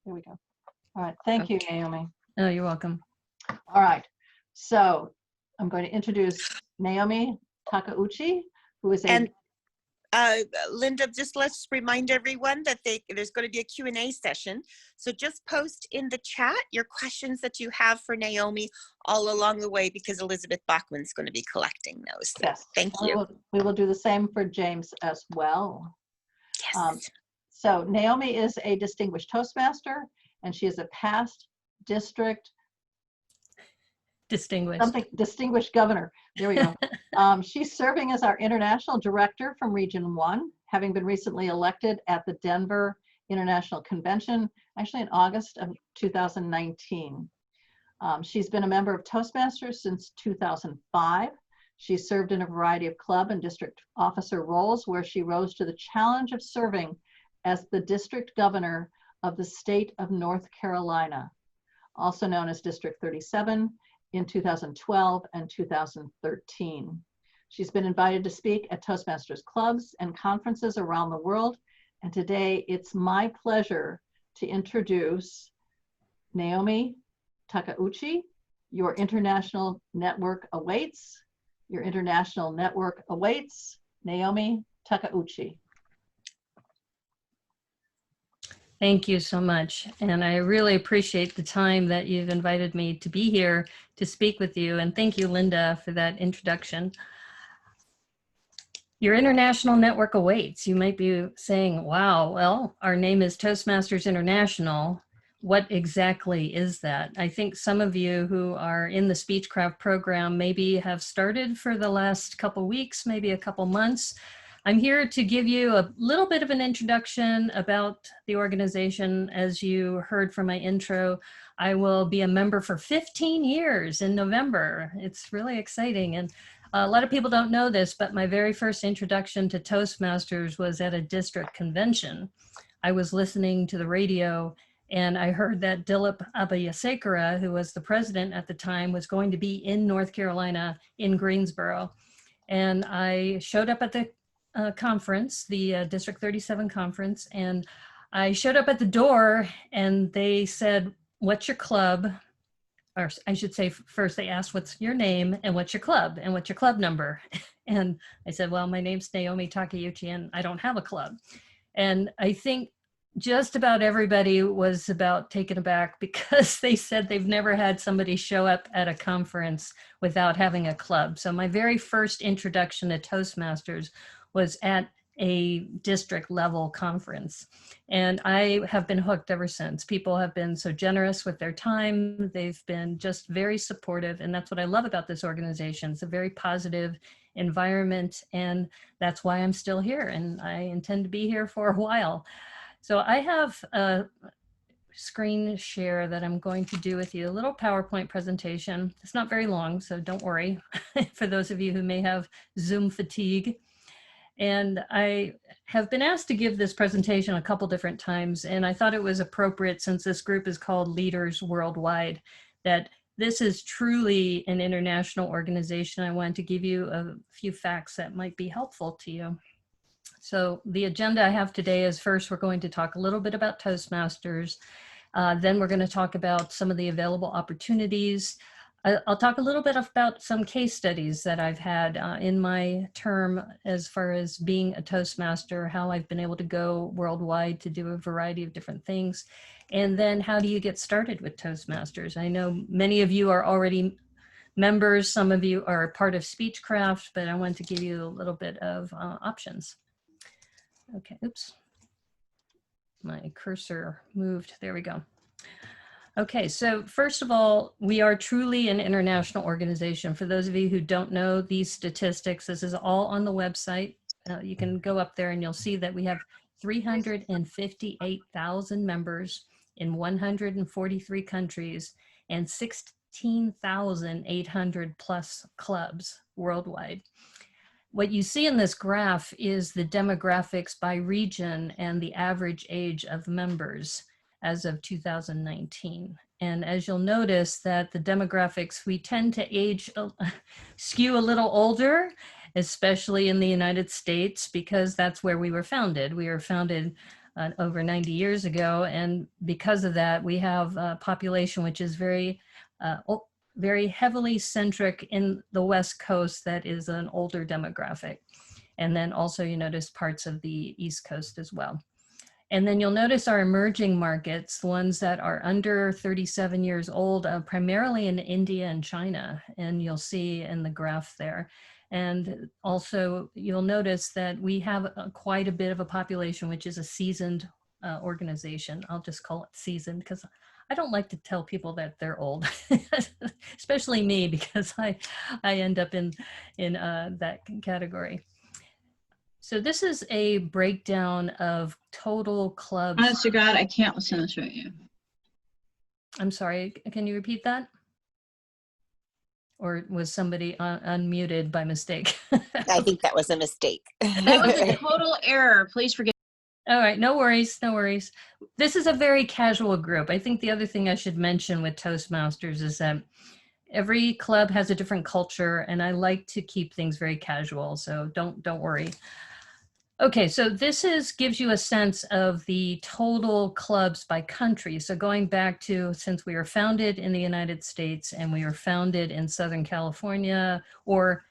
There we go. All right. Thank you, Naomi. Oh, you're welcome. All right. So I'm going to introduce Naomi Takeuchi, who is a... And Linda, just let's remind everyone that there's going to be a Q&A session. So just post in the chat your questions that you have for Naomi all along the way, because Elizabeth Bachman's going to be collecting those. So Yes. Thank you. We will do the same for James as well. Yes. So Naomi is a distinguished Toastmaster, and she is a past district distinguished governor. There we go. She's serving as our international director from Region 1, having been recently elected at the Denver International Convention, actually in August of 2019. She's been a member of Toastmasters since 2005. She served in a variety of club and district officer roles, where she rose to the challenge of serving as the district governor of the state of North Carolina, also known as District 37, in 2012 and 2013. She's been invited to speak at Toastmasters clubs and conferences around the world. And today it's my pleasure to introduce Naomi Takeuchi. Your international network awaits. Your international network awaits. Naomi Takeuchi. Thank you so much. And I really appreciate the time that you've invited me to be here to speak with you. And thank you, Linda, for that introduction. Your international network awaits. You might be saying, wow, well, our name is Toastmasters International. What exactly is that? I think some of you who are in the Speechcraft program maybe have started for the last couple weeks, maybe a couple months. I'm here to give you a little bit of an introduction about the organization. As you heard from my intro, I will be a member for 15 years in November. It's really exciting. And a lot of people don't know this, but my very first introduction to Toastmasters was at a district convention. I was listening to the radio and I heard that Dilip Abhyasekara, who was the president at the time, was going to be in North Carolina in Greensboro. And I showed up at the conference, the District 37 conference, and I showed up at the door and they said, what's your club? Or I should say first they asked, what's your name and what's your club and what's your club number? And I said, well, my name's Naomi Takeuchi and I don't have a club. And I think just about everybody was about taken aback because they said they've never had somebody show up at a conference without having a club. So my very first introduction to Toastmasters was at a district level conference. And I have been hooked ever since. People have been so generous with their time. They've been just very supportive. And that's what I love about this organization. It's a very positive environment. And that's why I'm still here. And I intend to be here for a while. So I have a screen share that I'm going to do with you, a little PowerPoint presentation. It's not very long, so don't worry for those of you who may have Zoom fatigue. And I have been asked to give this presentation a couple different times, and I thought it was appropriate, since this group is called Leaders Worldwide, that this is truly an international organization. I wanted to give you a few facts that might be helpful to you. So the agenda I have today is, first, we're going to talk a little bit about Toastmasters. Then we're going to talk about some of the available opportunities. I'll talk a little bit about some case studies that I've had in my term as far as being a Toastmaster, how I've been able to go worldwide to do a variety of different things. And then how do you get started with Toastmasters? I know many of you are already members, some of you are part of Speechcraft, but I want to give you a little bit of options. Okay, oops. My cursor moved, there we go. Okay, so first of all, we are truly an international organization. For those of you who don't know these statistics, this is all on the website. You can go up there and you'll see that we have 358,000 members in 143 countries and 16,800 plus clubs worldwide. What you see in this graph is the demographics by region and the average age of members as of 2019. And as you'll notice that the demographics, we tend to skew a little older, especially in the United States, because that's where we were founded. We were founded over 90 years ago. And because of that, we have a population which is very heavily centric in the West Coast that is an older demographic. And then also you notice parts of the East Coast as well. And then you'll notice our emerging markets, the ones that are under 37 years old, primarily in India and China. And you'll see in the graph there. And also you'll notice that we have quite a bit of a population, which is a seasoned organization. I'll just call it seasoned because I don't like to tell people that they're old, especially me, because I end up in that category. So this is a breakdown of total clubs. Honest to God, I can't listen to this right now. I'm sorry, can you repeat that? Or was somebody unmuted by mistake? I think that was a mistake. That was a total error. Please forgive. All right, no worries, no worries. This is a very casual group. I think the other thing I should mention with Toastmasters is that every club has a different culture, and I like to keep things very casual, so don't worry. Okay, so this gives you a sense of the total clubs by country. So going back to, since we were founded in the United States and we were founded in Southern California or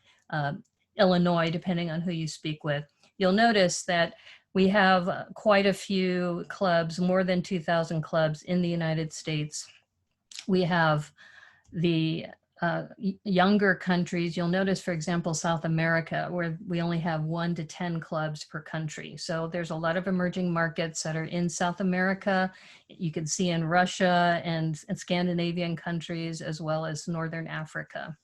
Illinois, depending on who you speak with, you'll notice that we have quite a few clubs, more than 2,000 clubs in the United States. We have the younger countries. You'll notice, for example, South America, where we only have 1 to 10 clubs per country. So there's a lot of emerging markets that are in South America. You can see in Russia and Scandinavian countries, as well as Northern Africa.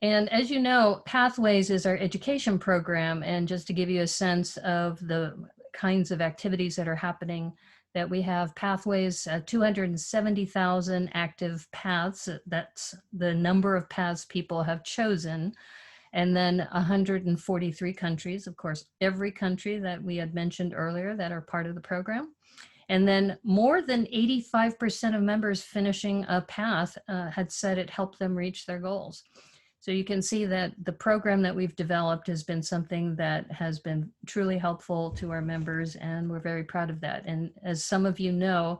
And as you know, Pathways is our education program. And just to give you a sense of the kinds of activities that are happening, that we have Pathways, 270,000 active paths. That's the number of paths people have chosen. And then 143 countries, of course, every country that we had mentioned earlier that are part of the program. And then more than 85% of members finishing a path had said it helped them reach their goals. So you can see that the program that we've developed has been something that has been truly helpful to our members, and we're very proud of that. And as some of you know,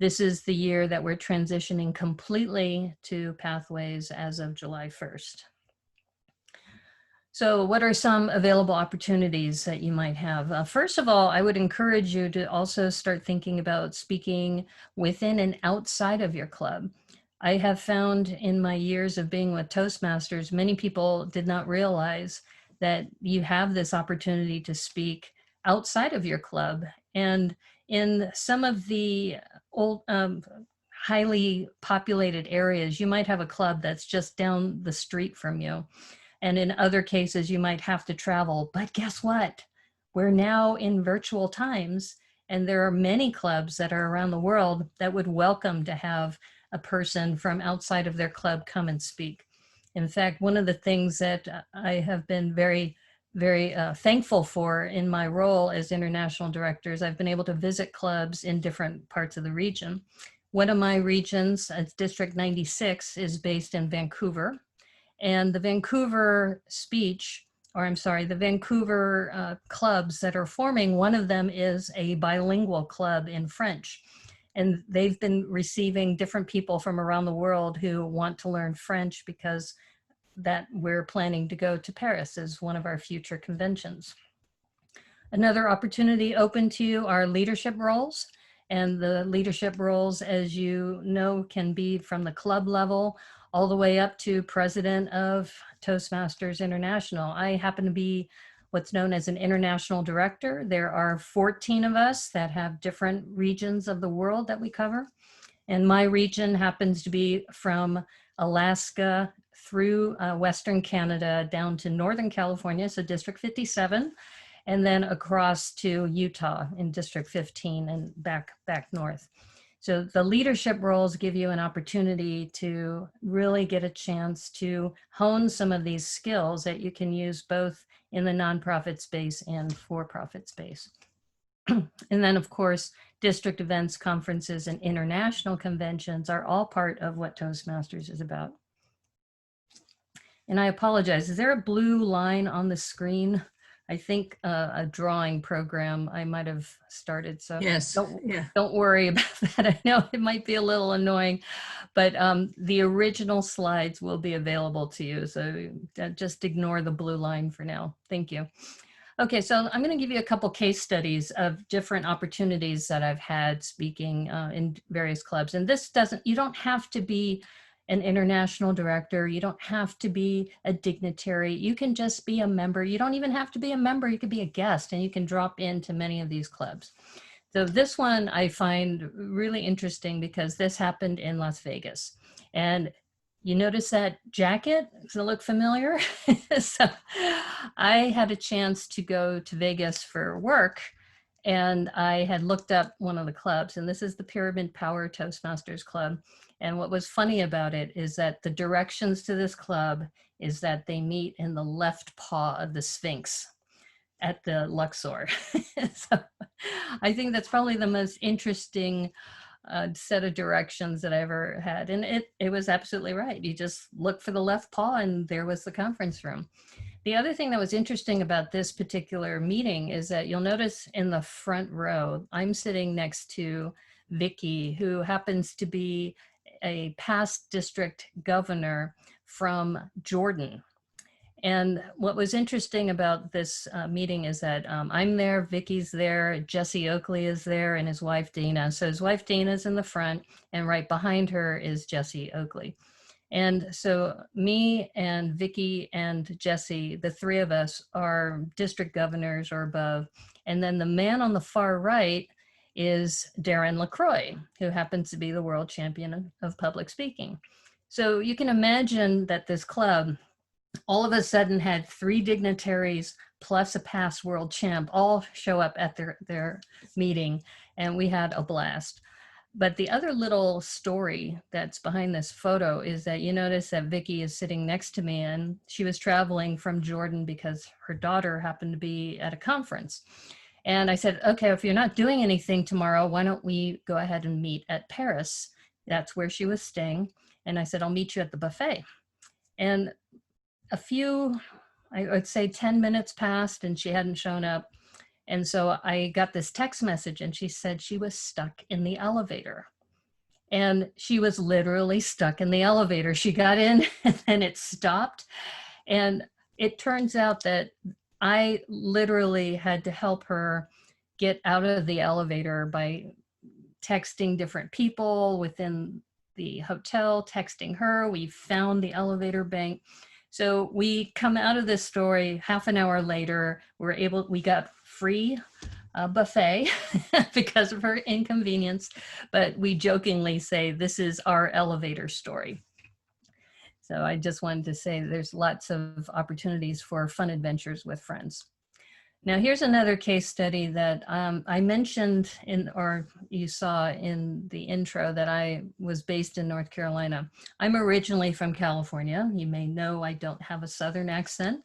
this is the year that we're transitioning completely to Pathways as of July 1st. So what are some available opportunities that you might have? First of all, I would encourage you to also start thinking about speaking within and outside of your club. I have found in my years of being with Toastmasters, many people did not realize that you have this opportunity to speak outside of your club. And in some of the old, highly populated areas, you might have a club that's just down the street from you. And in other cases, you might have to travel. But guess what? We're now in virtual times, and there are many clubs that are around the world that would welcome to have a person from outside of their club come and speak. In fact, one of the things that I have been very thankful for in my role as international directors, I've been able to visit clubs in different parts of the region. One of my regions, District 96, is based in Vancouver. And the Vancouver the Vancouver clubs that are forming, one of them is a bilingual club in French. And they've been receiving different people from around the world who want to learn French, because that we're planning to go to Paris as one of our future conventions. Another opportunity open to you are leadership roles. And the leadership roles, as you know, can be from the club level all the way up to president of Toastmasters International. I happen to be what's known as an international director. There are 14 of us that have different regions of the world that we cover. And my region happens to be from Alaska through Western Canada down to Northern California, so District 57, and then across to Utah in District 15 and back north. So the leadership roles give you an opportunity to really get a chance to hone some of these skills that you can use both in the nonprofit space and for-profit space. And then, of course, district events, conferences, and international conventions are all part of what Toastmasters is about. And I apologize, is there a blue line on the screen? I think a drawing program I might have started. So Yes, yeah. don't worry about that. I know it might be a little annoying, but the original slides will be available to you. So just ignore the blue line for now. Thank you. Okay, so I'm going to give you a couple case studies of different opportunities that I've had speaking in various clubs. And this doesn't, you don't have to be an international director. You don't have to be a dignitary. You can just be a member. You don't even have to be a member. You could be a guest and you can drop into many of these clubs. So this one I find really interesting because this happened in Las Vegas. And you notice that jacket? Does it look familiar? So I had a chance to go to Vegas for work, and I had looked up one of the clubs, and this is the Pyramid Power Toastmasters Club. And what was funny about it is that the directions to this club is that they meet in the left paw of the Sphinx at the Luxor. So I think that's probably the most interesting set of directions that I ever had. And it was absolutely right. You just look for the left paw and there was the conference room. The other thing that was interesting about this particular meeting is that you'll notice in the front row, I'm sitting next to Vicky, who happens to be a past district governor from Jordan. And what was interesting about this meeting is that I'm there, Vicky's there, Jesse Oakley is there, and his wife Dana. So his wife Dana's in the front, and right behind her is Jesse Oakley. And so me and Vicky and Jesse, the three of us are district governors or above. And then the man on the far right is Darren LaCroix, who happens to be the world champion of public speaking. So you can imagine that this club all of a sudden had three dignitaries plus a past world champ all show up at their meeting, and we had a blast. But the other little story that's behind this photo is that you notice that Vicky is sitting next to me, and she was traveling from Jordan because her daughter happened to be at a conference. And I said, okay, if you're not doing anything tomorrow, why don't we go ahead and meet at Paris? That's where she was staying. And I said, I'll meet you at the buffet. And a few, I would say 10 minutes passed and she hadn't shown up. And so I got this text message and she said she was stuck in the elevator. And she was literally stuck in the elevator. She got in and then it stopped. And it turns out that I literally had to help her get out of the elevator by texting different people within the hotel, texting her. We found the elevator bank. So we come out of this story half an hour later, we got free buffet because of her inconvenience, but we jokingly say this is our elevator story. So I just wanted to say there's lots of opportunities for fun adventures with friends. Now here's another case study that I mentioned or you saw in the intro that I was based in North Carolina. I'm originally from California. You may know I don't have a Southern accent.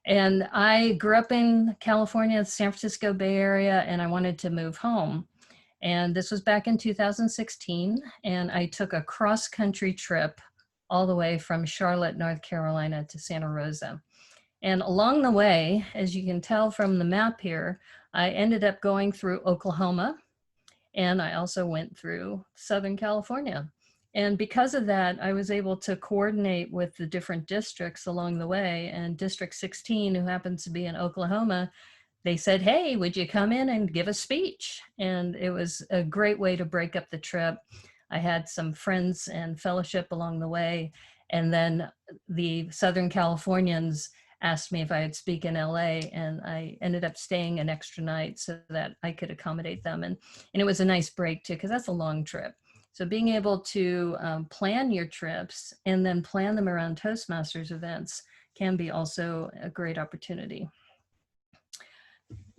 And I grew up in California, the San Francisco Bay Area, and I wanted to move home. And this was back in 2016. And I took a cross-country trip all the way from Charlotte, North Carolina to Santa Rosa. And along the way, as you can tell from the map here, I ended up going through Oklahoma, and I also went through Southern California. And because of that, I was able to coordinate with the different districts along the way. And District 16, who happens to be in Oklahoma, they said, hey, would you come in and give a speech? And it was a great way to break up the trip. I had some friends and fellowship along the way. And then the Southern Californians asked me if I would speak in LA, and I ended up staying an extra night so that I could accommodate them. And it was a nice break too, because that's a long trip. So being able to plan your trips and then plan them around Toastmasters events can be also a great opportunity.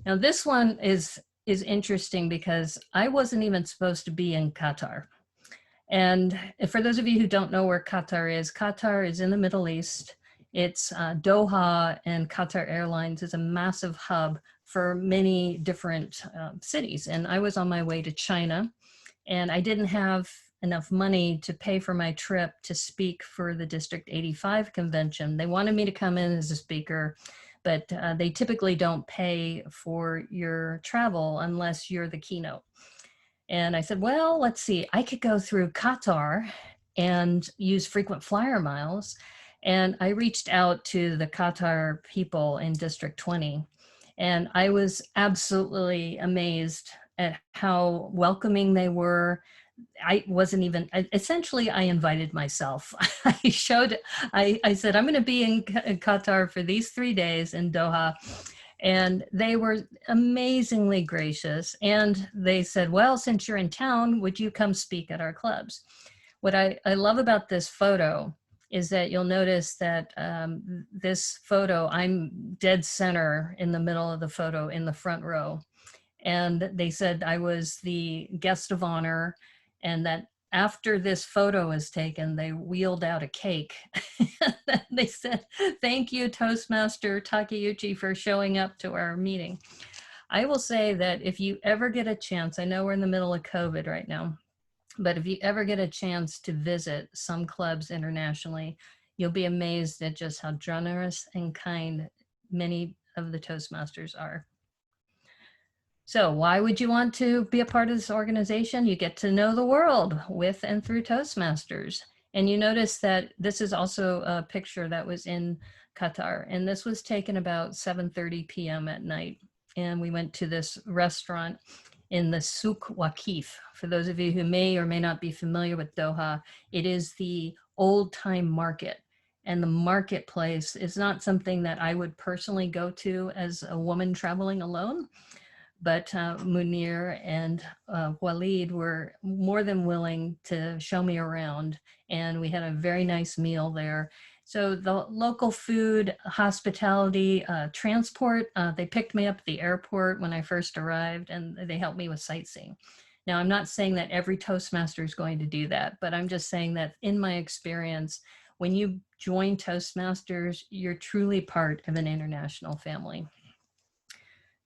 Now this one is interesting because I wasn't even supposed to be in Qatar. And for those of you who don't know where Qatar is in the Middle East. It's Doha, and Qatar Airlines is a massive hub for many different cities. And I was on my way to China, and I didn't have enough money to pay for my trip to speak for the District 85 convention. They wanted me to come in as a speaker, but they typically don't pay for your travel unless you're the keynote. And I said, well, let's see, I could go through Qatar and use frequent flyer miles. And I reached out to the Qatar people in District 20, and I was absolutely amazed at how welcoming they were. I wasn't even, essentially I invited myself. I said, I'm going to be in Qatar for these 3 days in Doha. And they were amazingly gracious. And they said, well, since you're in town, would you come speak at our clubs? What I love about this photo is that you'll notice that this photo, I'm dead center in the middle of the photo in the front row. And they said I was the guest of honor, and that after this photo was taken, they wheeled out a cake. They said, thank you, Toastmaster Takeuchi, for showing up to our meeting. I will say that if you ever get a chance, I know we're in the middle of COVID right now, but if you ever get a chance to visit some clubs internationally, you'll be amazed at just how generous and kind many of the Toastmasters are. So why would you want to be a part of this organization? You get to know the world with and through Toastmasters. And you notice that this is also a picture that was in Qatar. And this was taken about 7:30 p.m. at night. And we went to this restaurant in the Souk Waqif. For those of you who may or may not be familiar with Doha, it is the old time market. And the marketplace is not something that I would personally go to as a woman traveling alone. But Munir and Walid were more than willing to show me around, and we had a very nice meal there. So the local food, hospitality, transport, they picked me up at the airport when I first arrived, and they helped me with sightseeing. Now, I'm not saying that every Toastmaster is going to do that, but I'm just saying that in my experience, when you join Toastmasters, you're truly part of an international family.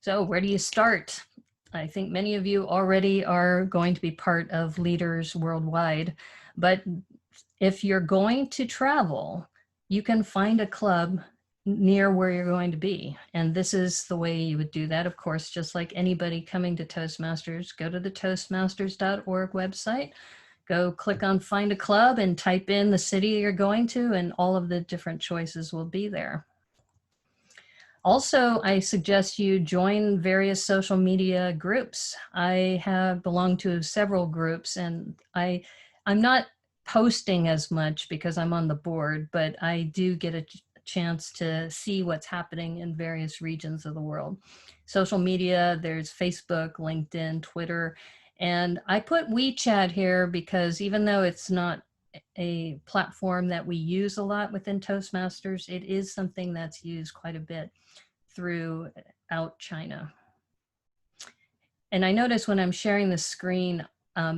So where do you start? I think many of you already are going to be part of Leaders Worldwide, but if you're going to travel, you can find a club near where you're going to be. And this is the way you would do that. Of course, just like anybody coming to Toastmasters, go to the toastmasters.org website, go click on find a club and type in the city you're going to, and all of the different choices will be there. Also, I suggest you join various social media groups. I have belonged to several groups, and I'm not posting as much because I'm on the board, but I do get a chance to see what's happening in various regions of the world. Social media, there's Facebook, LinkedIn, Twitter, and I put WeChat here because even though it's not a platform that we use a lot within Toastmasters, it is something that's used quite a bit throughout China. And I notice when I'm sharing the screen,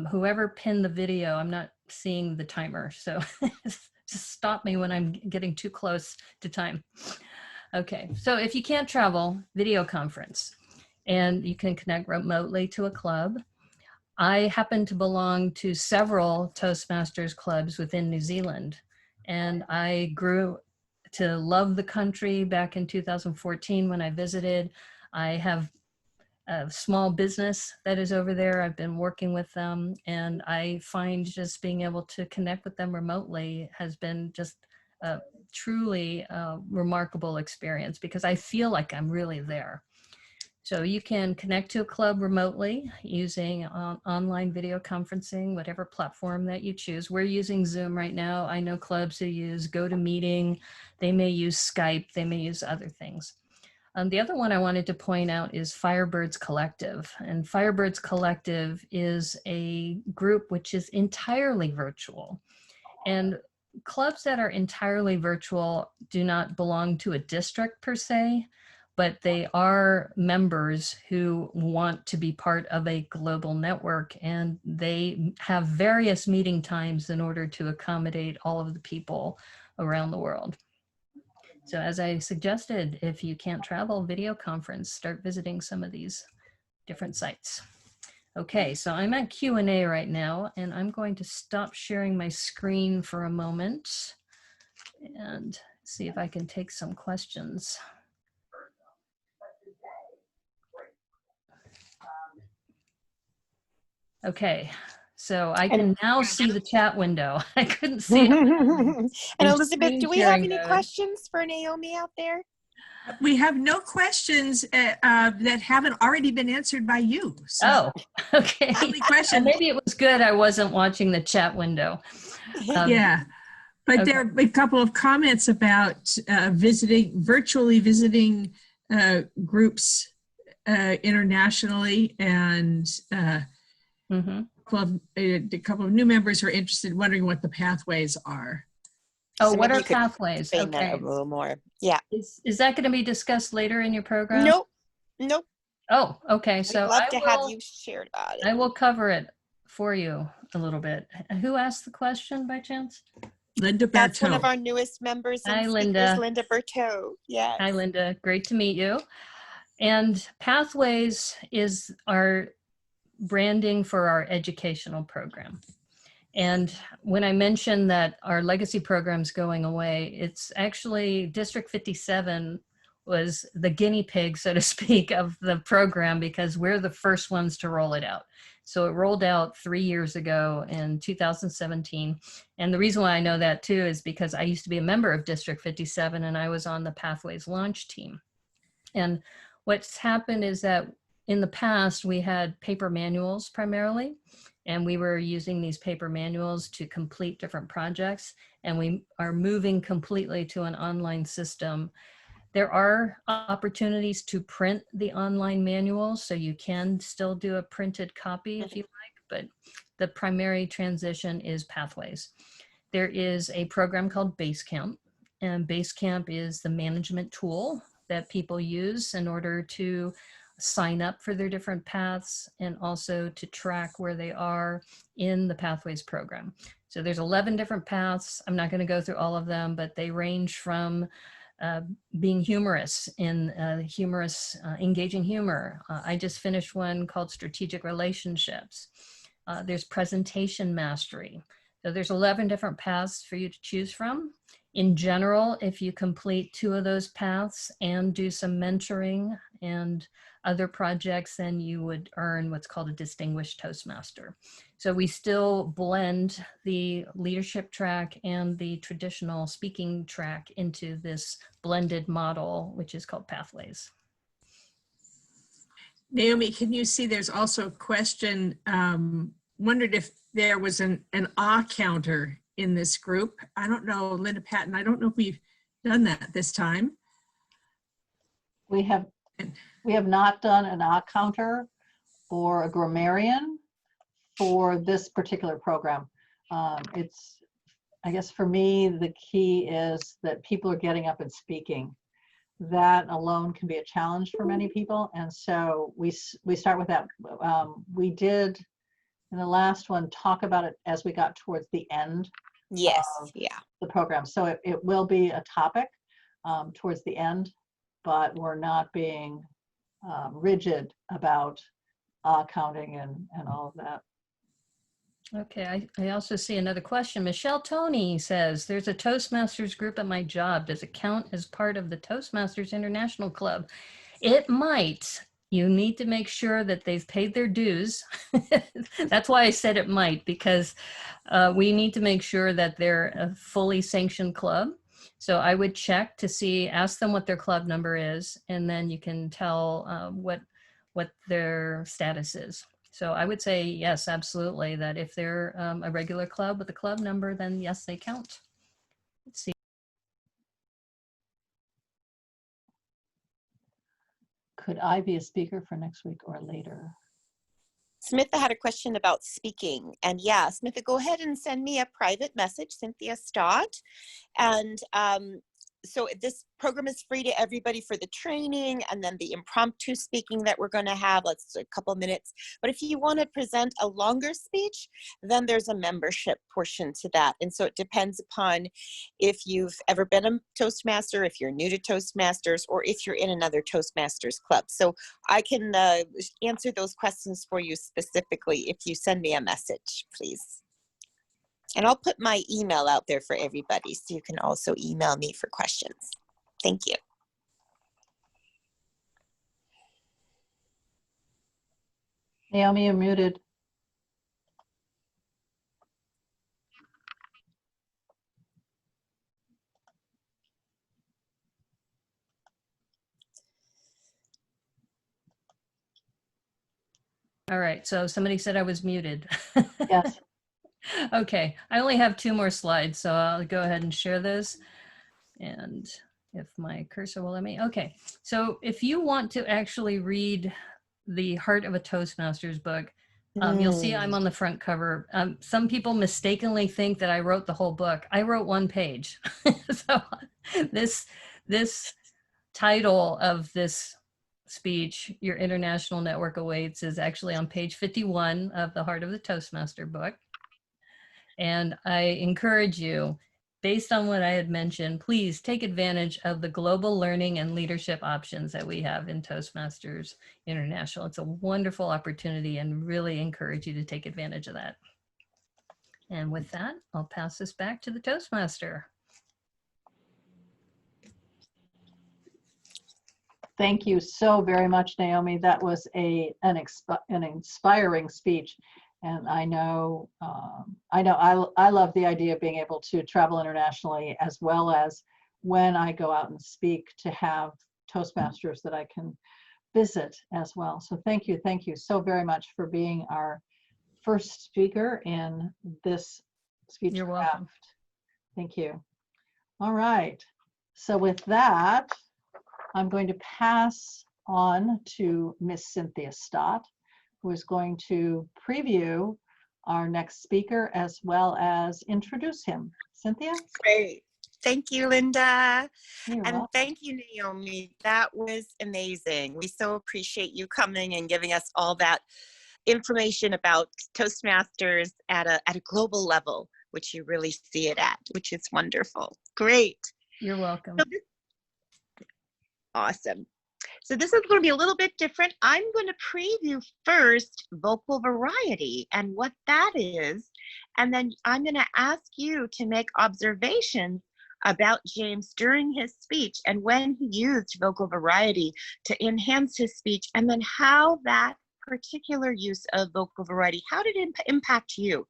whoever pinned the video, I'm not seeing the timer. So just stop me when I'm getting too close to time. Okay, so if you can't travel, video conference, and you can connect remotely to a club. I happen to belong to several Toastmasters clubs within New Zealand, and I grew to love the country back in 2014 when I visited. I have a small business that is over there. I've been working with them, and I find just being able to connect with them remotely has been just a truly remarkable experience because I feel like I'm really there. So you can connect to a club remotely using online video conferencing, whatever platform that you choose. We're using Zoom right now. I know clubs who use GoToMeeting. They may use Skype. They may use other things. The other one I wanted to point out is Firebirds Collective. And Firebirds Collective is a group which is entirely virtual. And clubs that are entirely virtual do not belong to a district per se, but they are members who want to be part of a global network, and they have various meeting times in order to accommodate all of the people around the world. So as I suggested, if you can't travel, video conference, start visiting some of these different sites. Okay, so I'm at Q&A right now, and I'm going to stop sharing my screen for a moment and see if I can take some questions. Okay, so I can now see the chat window. I couldn't see it. And Elizabeth, Screen do we have sharing any mode. questions for Naomi out there? We have no questions that haven't already been answered by you. So Oh, okay. only Well, question. maybe it was good I wasn't watching the chat window. Yeah. But okay. there are a couple of comments about virtually visiting groups internationally, and Mhm. a couple of new members who are interested, wondering what the pathways are. Oh, So what maybe are you could pathways? explain that Okay. a little more. Yeah. Is that going to be discussed later in your program? Nope. Nope. Oh, okay. We'd So love to have you share about it. I will cover it for you a little bit. Who asked the question by chance? Linda That's one of Berteau. our newest members and Hi, speakers, Linda. Linda Berteau. Yes. Hi, Linda. Great to meet you. And Pathways is our branding for our educational program. And when I mentioned that our legacy program's going away, it's actually District 57 was the guinea pig, so to speak, of the program, because we're the first ones to roll it out. So it rolled out 3 years ago in 2017. And the reason why I know that too is because I used to be a member of District 57 and I was on the Pathways launch team. And what's happened is that in the past, we had paper manuals primarily, and we were using these paper manuals to complete different projects, and we are moving completely to an online system. There are opportunities to print the online manuals, so you can still do a printed copy if you like, but the primary transition is Pathways. There is a program called Basecamp, and Basecamp is the management tool that people use in order to sign up for their different paths and also to track where they are in the Pathways program. So there's 11 different paths. I'm not going to go through all of them, but they range from being humorous in engaging humor. I just finished one called Strategic Relationships. There's Presentation Mastery. So there's 11 different paths for you to choose from. In general, if you complete 2 of those paths and do some mentoring and other projects, then you would earn what's called a Distinguished Toastmaster. So we still blend the leadership track and the traditional speaking track into this blended model, which is called Pathways. Naomi, can you see there's also a question, wondered if there was an ah counter in this group. I don't know, Linda Patton, I don't know if we've done that this time. We have not done an ah counter or a grammarian for this particular program. It's, I guess for me, the key is that people are getting up and speaking. That alone can be a challenge for many people. And so we start with that. We did in the last one talk about it as we got towards the end. Yes. Yeah. The program. So it will be a topic towards the end, but we're not being rigid about counting and all of that. Okay, I also see another question. Michelle Tony says, there's a Toastmasters group at my job. Does it count as part of the Toastmasters International Club? It might. You need to make sure that they've paid their dues. That's why I said it might, because we need to make sure that they're a fully sanctioned club. So I would check to see, ask them what their club number is, and then you can tell what their status is. So I would say, yes, absolutely, that if they're a regular club with a club number, then yes, they count. Let's see. Could I be a speaker for next week or later? Smitha had a question about speaking. And yeah, Smitha, go ahead and send me a private message, Cynthia Stott. And so this program is free to everybody for the training and then the impromptu speaking that we're going to have, let's a couple minutes. But if you want to present a longer speech, then there's a membership portion to that. And so it depends upon if you've ever been a Toastmaster, if you're new to Toastmasters, or if you're in another Toastmasters club. So I can answer those questions for you specifically if you send me a message, please. And I'll put my email out there for everybody, so you can also email me for questions. Thank you. Naomi, you're muted. All right, so somebody said I was muted. Yes. Okay, I only have 2 more slides, so I'll go ahead and share those. And if my cursor will let me, okay. So if you want to actually read the Heart of a Toastmasters book, you'll see I'm on the front cover. Some people mistakenly think that I wrote the whole book. I wrote 1 page. So this title of this speech, Your International Network Awaits, is actually on page 51 of the Heart of the Toastmaster book. And I encourage you, based on what I had mentioned, please take advantage of the global learning and leadership options that we have in Toastmasters International. It's a wonderful opportunity and really encourage you to take advantage of that. And with that, I'll pass this back to the Toastmaster. Thank you so very much, Naomi. That was an inspiring speech. And I know I love the idea of being able to travel internationally, as well as when I go out and speak, to have Toastmasters that I can visit as well. So thank you so very much for being our first speaker in this Speechcraft. You're welcome. Thank you. All right. So with that, I'm going to pass on to Miss Cynthia Stott, who is going to preview our next speaker as well as introduce him. Cynthia? Great. Thank you, Linda. You're And welcome. thank you, Naomi. That was amazing. We so appreciate you coming and giving us all that information about Toastmasters at a global level, which you really see it at, which is wonderful. Great. You're welcome. Awesome. So this is going to be a little bit different. I'm going to preview first vocal variety and what that is. And then I'm going to ask you to make observations about James during his speech and when he used vocal variety to enhance his speech, and then how that particular use of vocal variety, how did it impact you?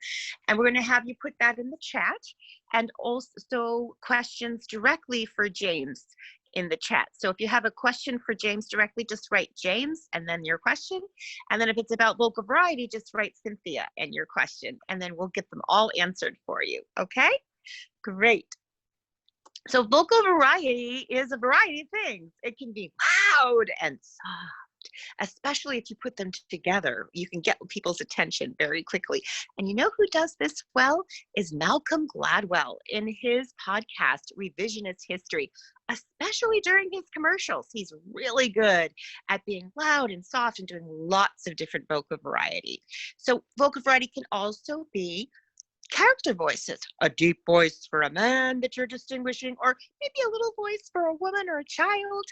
And we're going to have you put that in the chat, and also questions directly for James in the chat. So if you have a question for James directly, just write James and then your question. And then if it's about vocal variety, just write Cynthia and your question, and then we'll get them all answered for you. Okay, great. So vocal variety is a variety of things. It can be loud and soft, especially if you put them together. You can get people's attention very quickly. And you know who does this well is Malcolm Gladwell in his podcast, Revisionist History, especially during his commercials. He's really good at being loud and soft and doing lots of different vocal variety. So vocal variety can also be character voices, a deep voice for a man that you're distinguishing, or maybe a little voice for a woman or a child,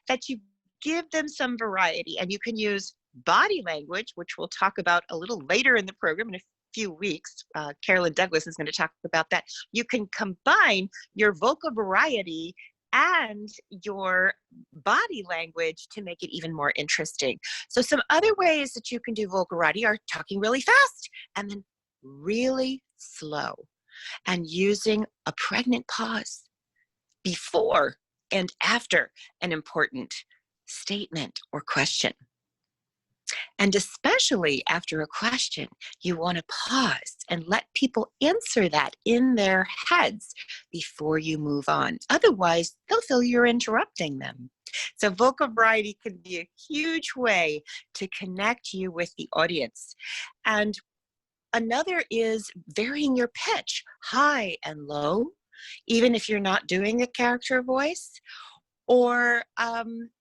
that you give them some variety. And you can use body language, which we'll talk about a little later in the program in a few weeks. Carolyn Douglas is going to talk about that. You can combine your vocal variety and your body language to make it even more interesting. So some other ways that you can do vocal variety are talking really fast and then really slow, and using a pregnant pause before and after an important statement or question. And especially after a question, you want to pause and let people answer that in their heads before you move on. Otherwise, they'll feel you're interrupting them. So vocal variety can be a huge way to connect you with the audience. And another is varying your pitch, high and low, even if you're not doing a character voice, or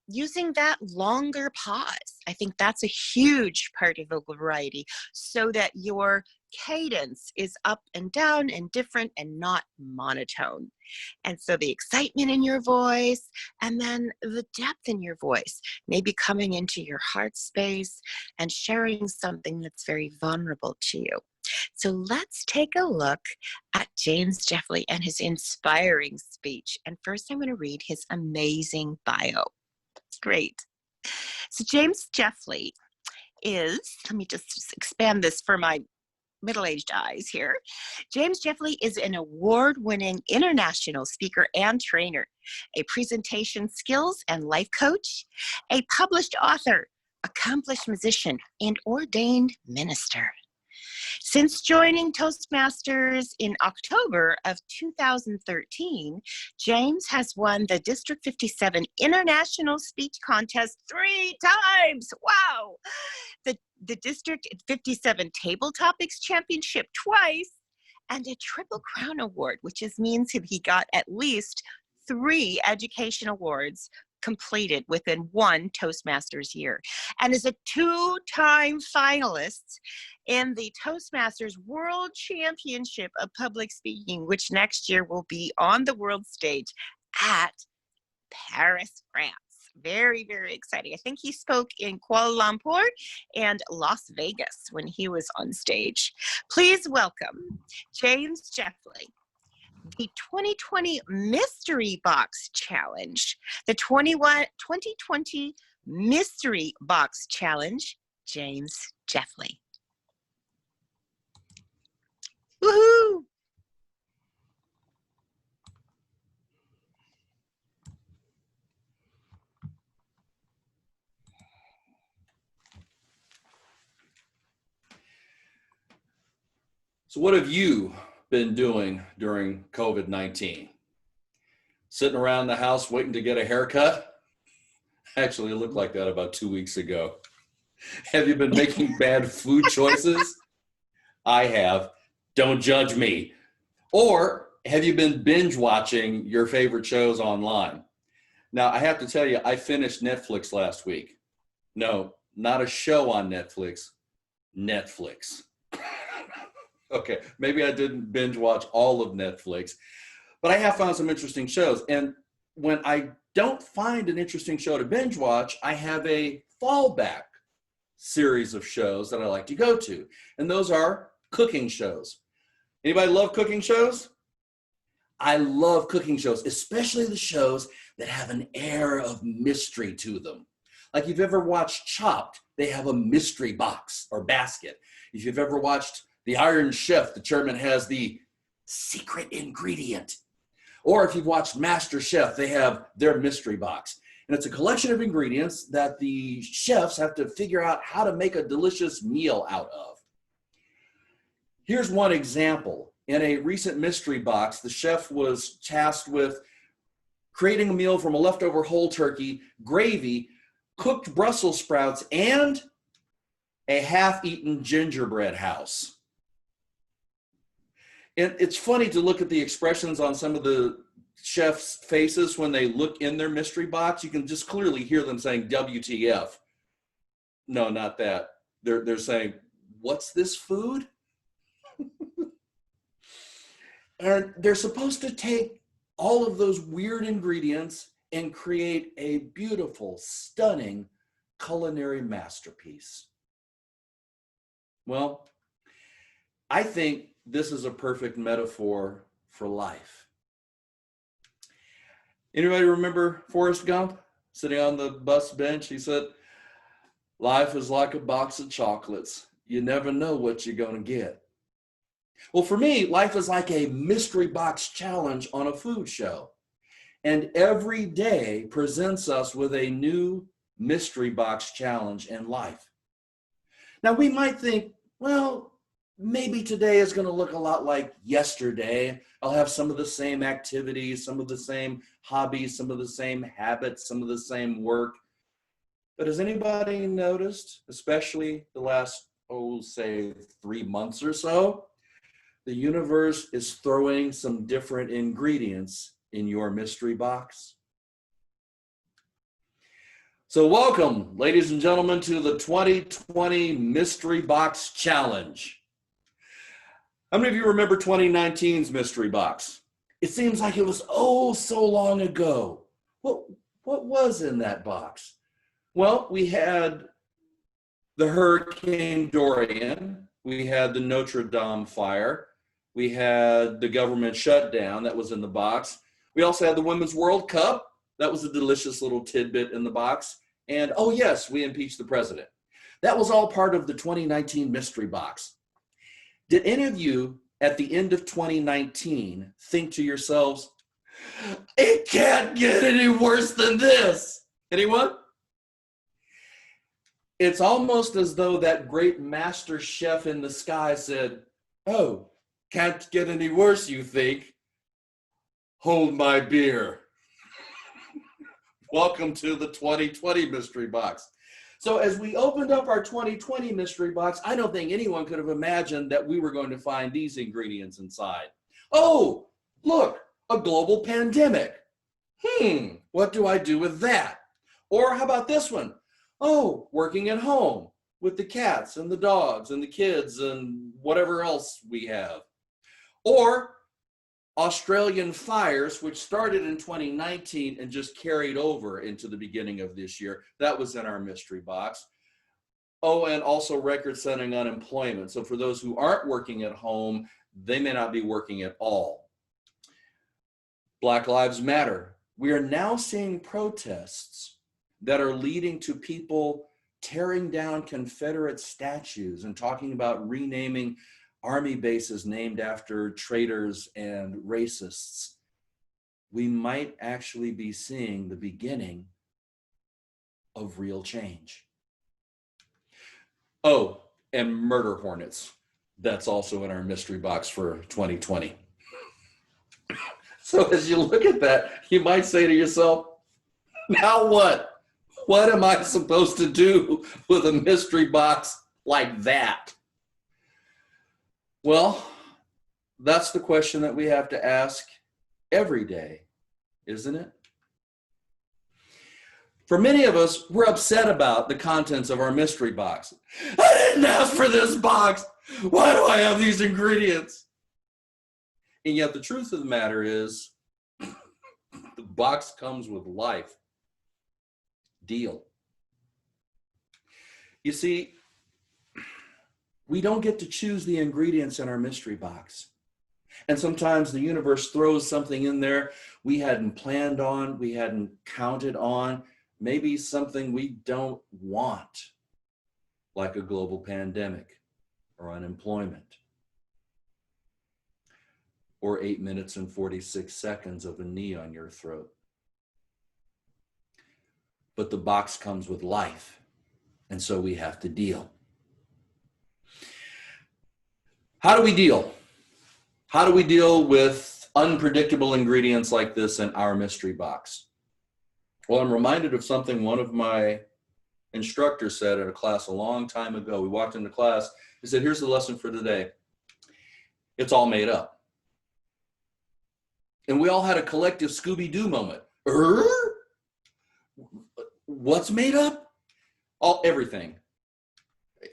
using that longer pause. I think that's a huge part of vocal variety, so that your cadence is up and down and different and not monotone. And so the excitement in your voice, and then the depth in your voice, maybe coming into your heart space and sharing something that's very vulnerable to you. So let's take a look at James Jeffley and his inspiring speech. And first I'm going to read his amazing bio. Great. So James Jeffley is, let me just expand this for my middle-aged eyes here. James Jeffley is an award-winning international speaker and trainer, a presentation skills and life coach, a published author accomplished musician, and ordained minister. Since joining Toastmasters in October of 2013, James has won the District 57 International Speech Contest 3 times. Wow! The District 57 Table Topics Championship twice, and a Triple Crown Award, which means that he got at least 3 education awards completed within one Toastmasters year, and is a 2-time finalist in the Toastmasters World Championship of Public Speaking, which next year will be on the world stage at Paris, France. Very, very exciting. I think he spoke in Kuala Lumpur and Las Vegas when he was on stage. Please welcome James Jeffley. The 2020 Mystery Box Challenge. The 2020 Mystery Box Challenge, James Jeffley. Woohoo! So what have you been doing during COVID-19? Sitting around the house waiting to get a haircut? Actually, it looked like that about 2 weeks ago. Have you been making bad food choices? I have. Don't judge me. Or have you been binge watching your favorite shows online? Now, I have to tell you, I finished Netflix last week. No, not a show on Netflix, Netflix. Okay, maybe I didn't binge watch all of Netflix, but I have found some interesting shows. And when I don't find an interesting show to binge watch, I have a fallback series of shows that I like to go to. And those are cooking shows. Anybody love cooking shows? I love cooking shows, especially the shows that have an air of mystery to them. Like if you've ever watched Chopped, they have a mystery box or basket. If you've ever watched The Iron Chef, the chairman has the secret ingredient. Or if you've watched Master Chef, they have their mystery box. And it's a collection of ingredients that the chefs have to figure out how to make a delicious meal out of. Here's one example. In a recent mystery box, the chef was tasked with creating a meal from a leftover whole turkey, gravy, cooked Brussels sprouts, and a half-eaten gingerbread house. And it's funny to look at the expressions on some of the chefs' faces when they look in their mystery box. You can just clearly hear them saying, WTF. No, not that. They're saying, what's this food? And they're supposed to take all of those weird ingredients and create a beautiful, stunning culinary masterpiece. Well, I think this is a perfect metaphor for life. Anybody remember Forrest Gump sitting on the bus bench? He said, life is like a box of chocolates. You never know what you're going to get. Well, for me, life is like a mystery box challenge on a food show. And every day presents us with a new mystery box challenge in life. Now, we might think, well, maybe today is going to look a lot like yesterday. I'll have some of the same activities, some of the same hobbies, some of the same habits, some of the same work. But has anybody noticed, especially the last, say 3 months or so, the universe is throwing some different ingredients in your mystery box? So welcome, ladies and gentlemen, to the 2020 Mystery Box Challenge. How many of you remember 2019's mystery box? It seems like it was so long ago. What was in that box? Well, we had the Hurricane Dorian, we had the Notre Dame fire, we had the government shutdown that was in the box. We also had the Women's World Cup. That was a delicious little tidbit in the box. And oh yes, we impeached the president. That was all part of the 2019 mystery box. Did any of you at the end of 2019 think to yourselves, it can't get any worse than this? Anyone? It's almost as though that great master chef in the sky said, "Oh, can't get any worse, you think? Hold my beer." Welcome to the 2020 mystery box. So as we opened up our 2020 mystery box, I don't think anyone could have imagined that we were going to find these ingredients inside. Oh, look, a global pandemic. What do I do with that? Or how about this one? Oh, working at home with the cats and the dogs and the kids and whatever else we have. Or Australian fires, which started in 2019 and just carried over into the beginning of this year. That was in our mystery box. Oh, and also record-setting unemployment. So for those who aren't working at home, they may not be working at all. Black Lives Matter. We are now seeing protests that are leading to people tearing down Confederate statues and talking about renaming army bases named after traitors and racists. We might actually be seeing the beginning of real change. Oh, and murder hornets. That's also in our mystery box for 2020. So as you look at that, you might say to yourself, now what? What am I supposed to do with a mystery box like that? Well, that's the question that we have to ask every day, isn't it? For many of us, we're upset about the contents of our mystery box. I didn't ask for this box. Why do I have these ingredients? And yet the truth of the matter is, the box comes with life. Deal. You see, we don't get to choose the ingredients in our mystery box. And sometimes the universe throws something in there we hadn't planned on, we hadn't counted on, maybe something we don't want, like a global pandemic or unemployment, or 8 minutes and 46 seconds of a knee on your throat. But the box comes with life, and so we have to deal. How do we deal? How do we deal with unpredictable ingredients like this in our mystery box? Well, I'm reminded of something one of my instructors said at a class a long time ago. We walked into class, he said, here's the lesson for today. It's all made up. And we all had a collective Scooby-Doo moment. What's made up? Everything.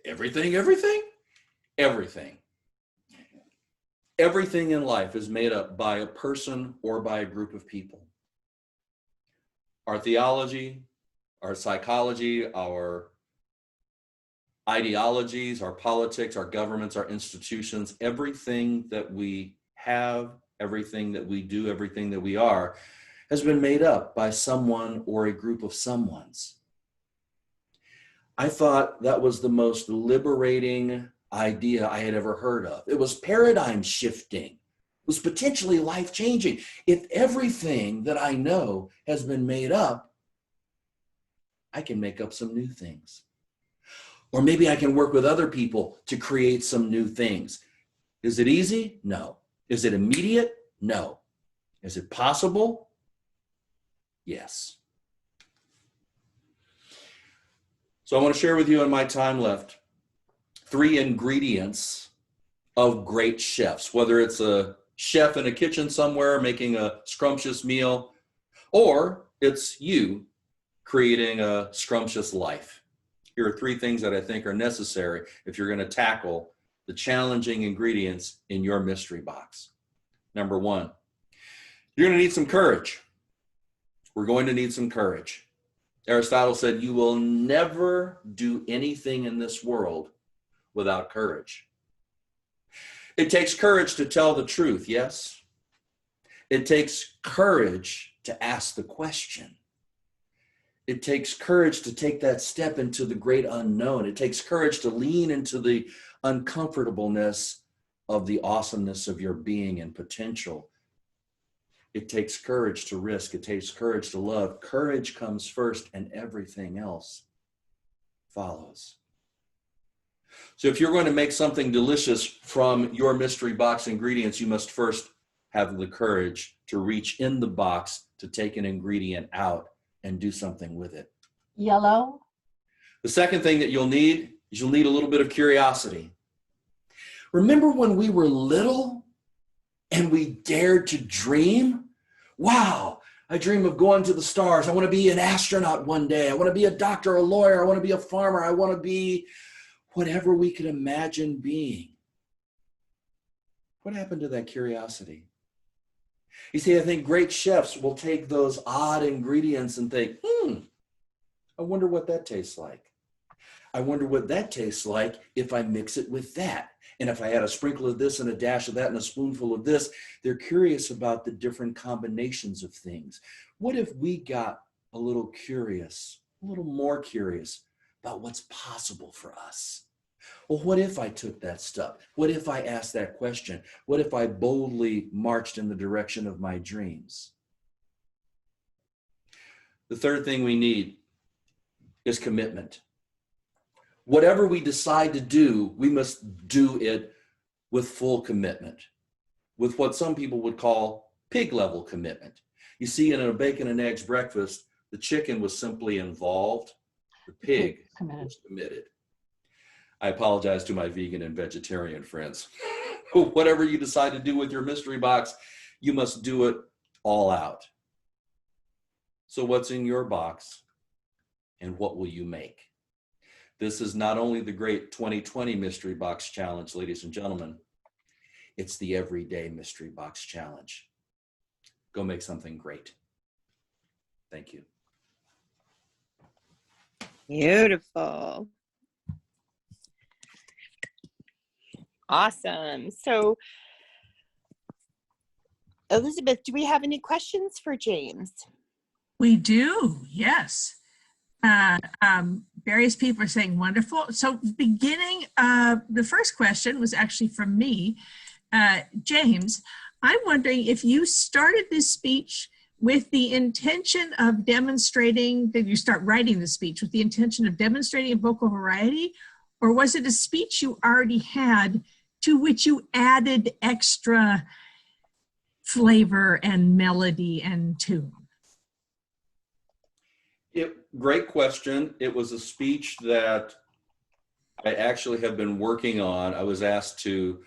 Everything? Everything. Everything in life is made up by a person or by a group of people. Our theology, our psychology, our ideologies, our politics, our governments, our institutions, everything that we have, everything that we do, everything that we are, has been made up by someone or a group of someones. I thought that was the most liberating idea I had ever heard of. It was paradigm shifting. It was potentially life-changing. If everything that I know has been made up, I can make up some new things. Or maybe I can work with other people to create some new things. Is it easy? No. Is it immediate? No. Is it possible? Yes. So I want to share with you in my time left 3 ingredients of great chefs, whether it's a chef in a kitchen somewhere making a scrumptious meal, or it's you creating a scrumptious life. Here are 3 things that I think are necessary if you're going to tackle the challenging ingredients in your mystery box. Number 1, you're going to need some courage. We're going to need some courage. Aristotle said, you will never do anything in this world without courage. It takes courage to tell the truth, yes? It takes courage to ask the question. It takes courage to take that step into the great unknown. It takes courage to lean into the uncomfortableness of the awesomeness of your being and potential. It takes courage to risk. It takes courage to love. Courage comes first and everything else. follows. So if you're going to make something delicious from your mystery box ingredients, you must first have the courage to reach in the box to take an ingredient out and do something with it. Yellow. The second thing that you'll need is you'll need a little bit of curiosity. Remember when we were little and we dared to dream? Wow, I dream of going to the stars. I want to be an astronaut one day. I want to be a doctor, a lawyer. I want to be a farmer. I want to be whatever we could imagine being. What happened to that curiosity? You see, I think great chefs will take those odd ingredients and think, I wonder what that tastes like. I wonder what that tastes like if I mix it with that. And if I add a sprinkle of this and a dash of that and a spoonful of this, they're curious about the different combinations of things. What if we got a little curious, a little more curious about what's possible for us? Well, what if I took that step? What if I asked that question? What if I boldly marched in the direction of my dreams? The third thing we need is commitment. Whatever we decide to do, we must do it with full commitment, with what some people would call pig level commitment. You see, in a bacon and eggs breakfast, the chicken was simply involved, the pig was committed. I apologize to my vegan and vegetarian friends. Whatever you decide to do with your mystery box, you must do it all out. So what's in your box and what will you make? This is not only the great 2020 Mystery Box Challenge, ladies and gentlemen, it's the everyday Mystery Box Challenge. Go make something great. Thank you. Beautiful. Awesome. So, Elizabeth, do we have any questions for James? We do, yes. Various people are saying wonderful. So beginning, the first question was actually from me. James, I'm wondering if you started this speech with the intention of demonstrating, did you start writing the speech with the intention of demonstrating a vocal variety, or was it a speech you already had to which you added extra flavor and melody and tune? Great question. It was a speech that I actually have been working on. I was asked to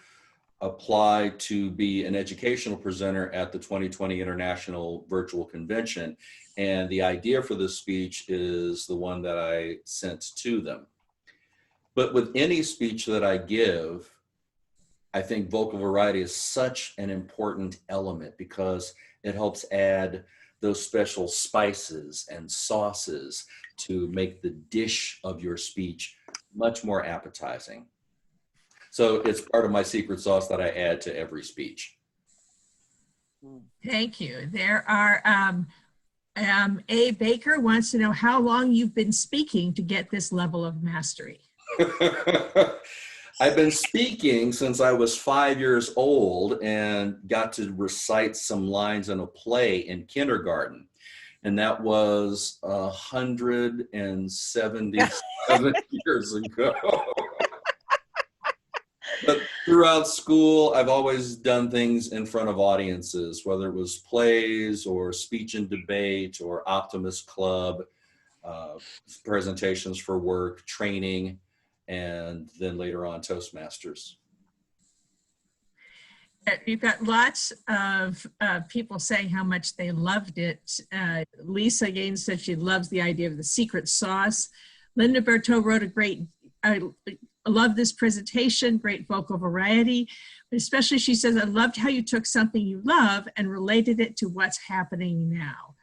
apply to be an educational presenter at the 2020 International Virtual Convention. And the idea for this speech is the one that I sent to them. But with any speech that I give, I think vocal variety is such an important element because it helps add those special spices and sauces to make the dish of your speech much more appetizing. So it's part of my secret sauce that I add to every speech. Thank you. There are, A. Baker wants to know how long you've been speaking to get this level of mastery. I've been speaking since I was 5 years old and got to recite some lines in a play in kindergarten. And that was 177 years ago. But throughout school, I've always done things in front of audiences, whether it was plays or speech and debate or Optimist Club, presentations for work, training, and then later on Toastmasters. You've got lots of people saying how much they loved it. Lisa again said she loves the idea of the secret sauce. Linda Berteau wrote a great, I love this presentation, great vocal variety. But especially she says, I loved how you took something you love and related it to what's happening now.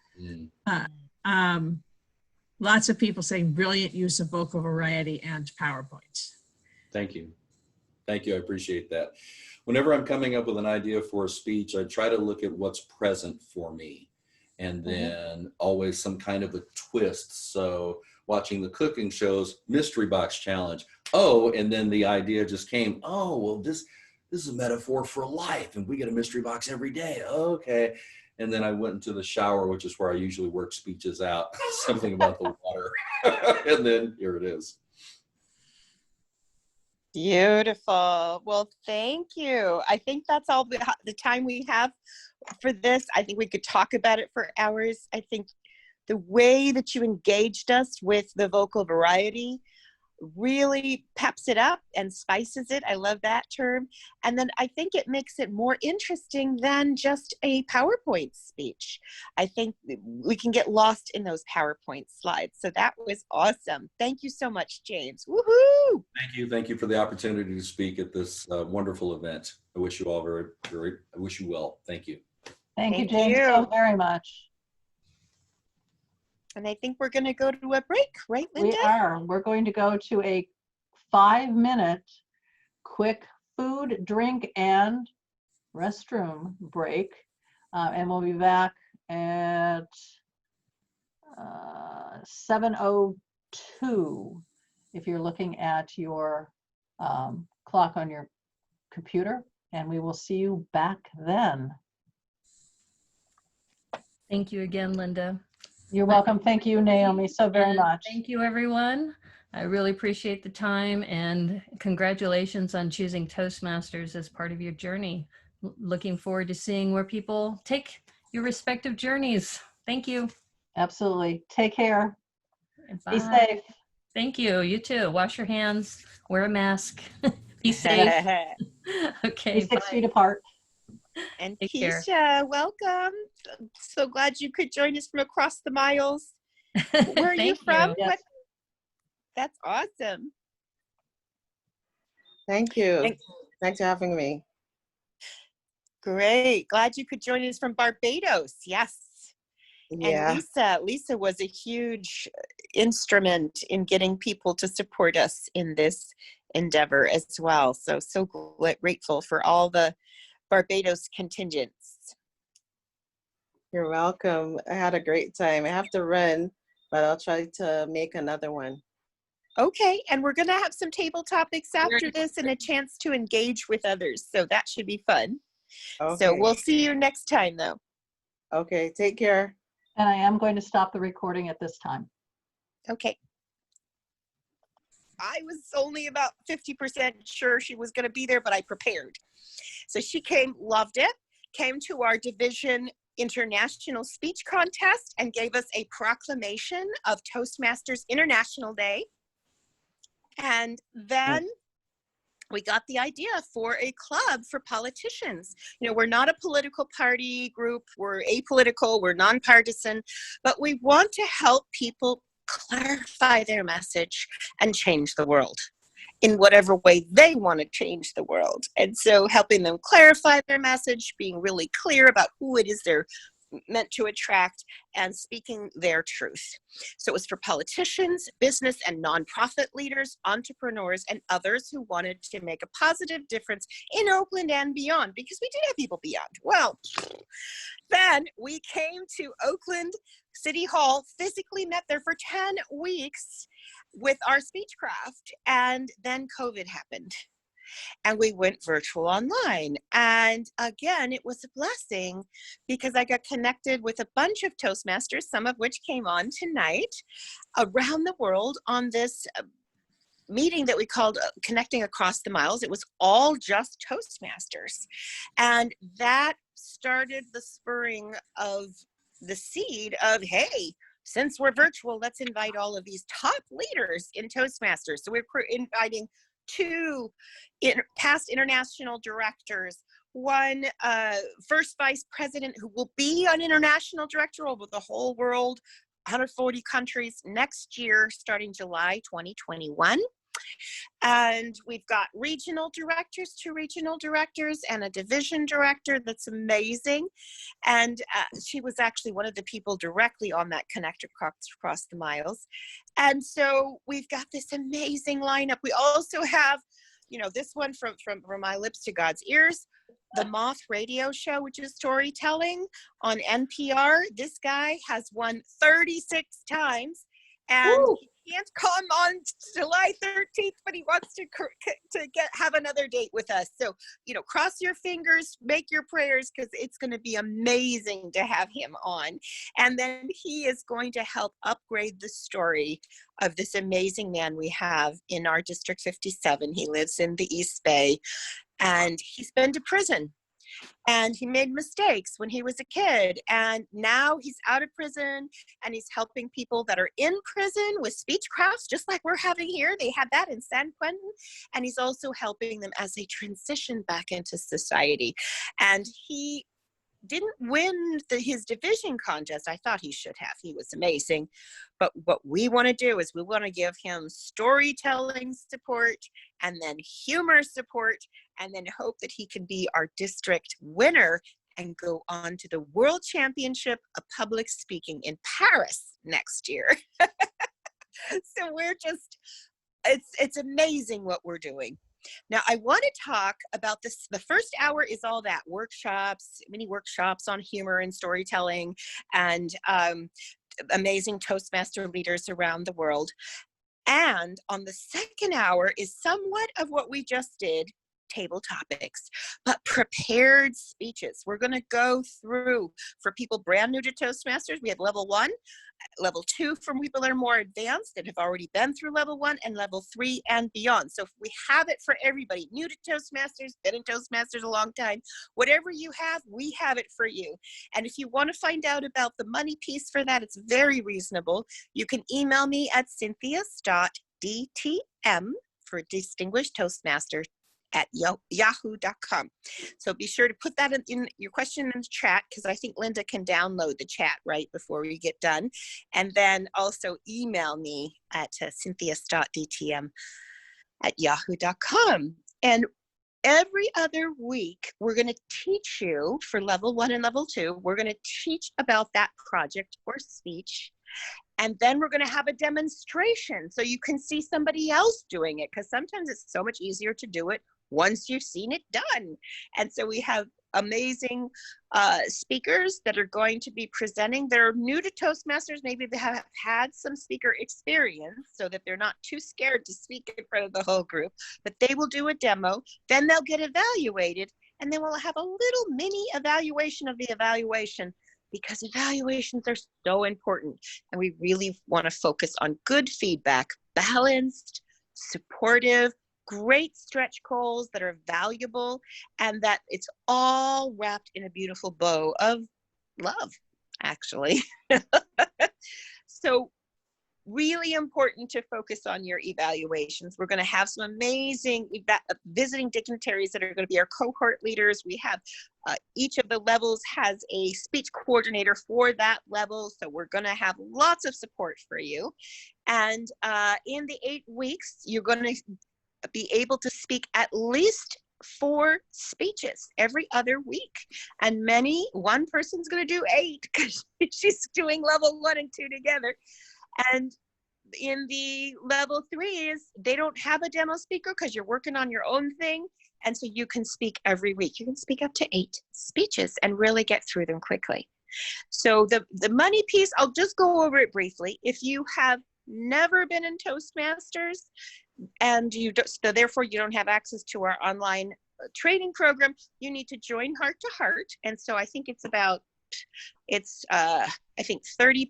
Lots of people saying brilliant use of vocal variety and PowerPoints. Thank you. Thank you. I appreciate that. Whenever I'm coming up with an idea for a speech, I try to look at what's present for me and then always some kind of a twist. So watching the cooking shows, Mystery Box Challenge. Oh, and then the idea just came, oh, well, this is a metaphor for life and we get a mystery box every day. Okay. And then I went into the shower, which is where I usually work speeches out, something about the water. And then here it is. Beautiful. Well, thank you. I think that's all the time we have for this. I think we could talk about it for hours. I think the way that you engaged us with the vocal variety really peps it up and spices it. I love that term. And then I think it makes it more interesting than just a PowerPoint speech. I think we can get lost in those PowerPoint slides. So that was awesome. Thank you so much, James. Woohoo! Thank you. Thank you for the opportunity to speak at this wonderful event. I wish you all I wish you well. Thank you. Thank you, Thank James, you. so very much. And I think we're going to go to a break, right, Linda? We are. We're going to go to a 5-minute quick food, drink, and restroom break. And we'll be back at 7:02 if you're looking at your clock on your computer. And we will see you back then. Thank you again, Linda. You're welcome. Thank you, Naomi, so very And much. Thank you, everyone. I really appreciate the time, and congratulations on choosing Toastmasters as part of your journey. Looking forward to seeing where people take your respective journeys. Thank you. Absolutely. Take care. Be Bye. safe. Thank you. You too. Wash your hands. Wear a mask. Be safe. Okay. Be 6 bye. feet apart. And Take care. Keisha, welcome. So glad you could join us from across the miles. Where are you Thank from? Yes. That's awesome. Thank you. Thanks. Thanks for having me. Great. Glad you could join us from Barbados. Yes. Yeah. And Lisa was a huge instrument in getting people to support us in this endeavor as well. So grateful for all the Barbados contingents. You're welcome. I had a great time. I have to run, but I'll try to make another one. Okay, and we're going to have some table topics after this and a chance to engage with others. So that should be fun. Okay. So we'll see you next time, though. Okay, take care. And I am going to stop the recording at this time. Okay. I was only about 50% sure she was going to be there, but I prepared. So she came, loved it, came to our division international speech contest and gave us a proclamation of Toastmasters International Day. And then we got the idea for a club for politicians. You know, we're not a political party group, we're apolitical, we're nonpartisan, but we want to help people clarify their message and change the world in whatever way they want to change the world. And so helping them clarify their message, being really clear about who it is they're meant to attract, and speaking their truth. So it was for politicians, business and nonprofit leaders, entrepreneurs, and others who wanted to make a positive difference in Oakland and beyond, because we did have people beyond. Well, then we came to Oakland City Hall, physically met there for 10 weeks with our Speechcraft, and then COVID happened. And we went virtual online. And again, it was a blessing because I got connected with a bunch of Toastmasters, some of which came on tonight, around the world on this meeting that we called Connecting Across the Miles. It was all just Toastmasters. And that started the spurring of the seed of, hey, since we're virtual, let's invite all of these top leaders in Toastmasters. So we're inviting 2 past international directors, 1 first vice president who will be an international director over the whole world, 140 countries next year, starting July 2021. And we've got regional directors, 2 regional directors, and a division director that's amazing. And she was actually one of the people directly on that Connect Across the Miles. And so we've got this amazing lineup. We also have, you know, this one from my lips to God's ears, the Moth Radio Show, which is storytelling on NPR. This guy has won 36 times. And can't come on July 13th, but he wants to have another date with us. So, you know, cross your fingers, make your prayers, because it's going to be amazing to have him on. And then he is going to help upgrade the story of this amazing man we have in our District 57. He lives in the East Bay, and he's been to prison. And he made mistakes when he was a kid, and now he's out of prison, and he's helping people that are in prison with Speechcraft, just like we're having here. They had that in San Quentin, and he's also helping them as they transition back into society. And he didn't win his division contest. I thought he should have. He was amazing. But what we want to do is we want to give him storytelling support, and then humor support, and then hope that he can be our district winner and go on to the World Championship of Public Speaking in Paris next year. So we're just, it's amazing what we're doing. Now, I want to talk about this. The first hour is all that workshops, mini workshops on humor and storytelling, and amazing Toastmaster leaders around the world. And on the second hour is somewhat of what we just did, table topics, but prepared speeches. We're going to go through, for people brand new to Toastmasters, we have level 1, level 2 for people that are more advanced that have already been through level 1, and level 3 and beyond. So we have it for everybody, new to Toastmasters, been in Toastmasters a long time, whatever you have, we have it for you. And if you want to find out about the money piece for that, it's very reasonable. You can email me at Cynthia Stott, DTM, for Distinguished Toastmaster, at yahoo.com. So be sure to put that in your question in the chat, because I think Linda can download the chat right before we get done. And then also email me at cynthiastottdtm at yahoo.com. And every other week, we're going to teach you, for level 1 and level 2, we're going to teach about that project or speech. And then we're going to have a demonstration so you can see somebody else doing it, because sometimes it's so much easier to do it once you've seen it done. And so we have amazing speakers that are going to be presenting. They're new to Toastmasters. Maybe they have had some speaker experience so that they're not too scared to speak in front of the whole group, but they will do a demo. Then they'll get evaluated, and then we'll have a little mini evaluation of the evaluation, because evaluations are so important. And we really want to focus on good feedback, balanced, supportive, great stretch goals that are valuable, and that it's all wrapped in a beautiful bow of love, actually. So really important to focus on your evaluations. We're going to have some amazing visiting dignitaries that are going to be our cohort leaders. We have each of the levels has a speech coordinator for that level. So we're going to have lots of support for you. And in the 8 weeks, you're going to be able to speak at least 4 speeches every other week. And one person's going to do 8 because she's doing level 1 and 2 together. And in the level 3s, they don't have a demo speaker because you're working on your own thing. And so you can speak every week. You can speak up to 8 speeches and really get through them quickly. So the money piece, I'll just go over it briefly. If you have never been in Toastmasters and so therefore you don't have access to our online training program, you need to join Heart to Heart. And so I think it's I think $30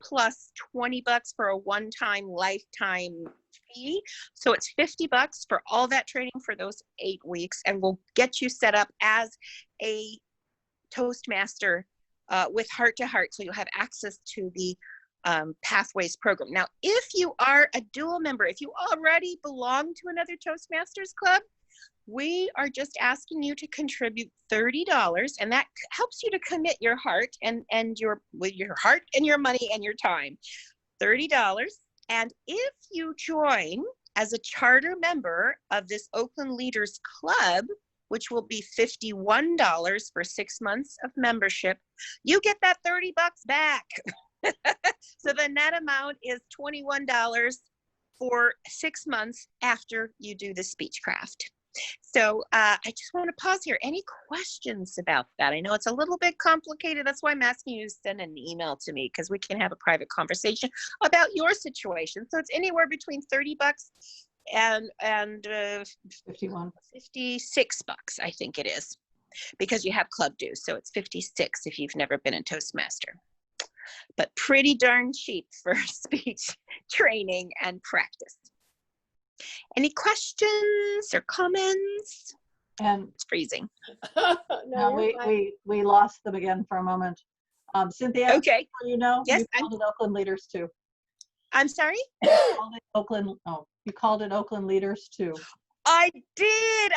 plus $20 for a one-time lifetime fee. So it's $50 for all that training for those 8 weeks, and we'll get you set up as a Toastmaster with Heart to Heart, so you'll have access to the Pathways program. Now, if you are a dual member, if you already belong to another Toastmasters club, we are just asking you to contribute $30, and that helps you to commit your heart and your heart and your money and your time. $30. And if you join as a charter member of this Oakland Leaders Club, which will be $51 for 6 months of membership, you get that $30 back. So the net amount is $21 for 6 months after you do the Speechcraft. So I just want to pause here. Any questions about that? I know it's a little bit complicated. That's why I'm asking you to send an email to me, because we can have a private conversation about your situation. So it's anywhere between $30 and 51. $56, I think it is, because you have club dues. So it's 56 if you've never been a Toastmaster, but pretty darn cheap for speech training and practice. Any questions or comments? And It's freezing. no, we lost them again for a moment. Cynthia, Okay. you know, Yes, you called it Oakland Leaders too. I'm sorry? You called it Oakland Leaders too. I did,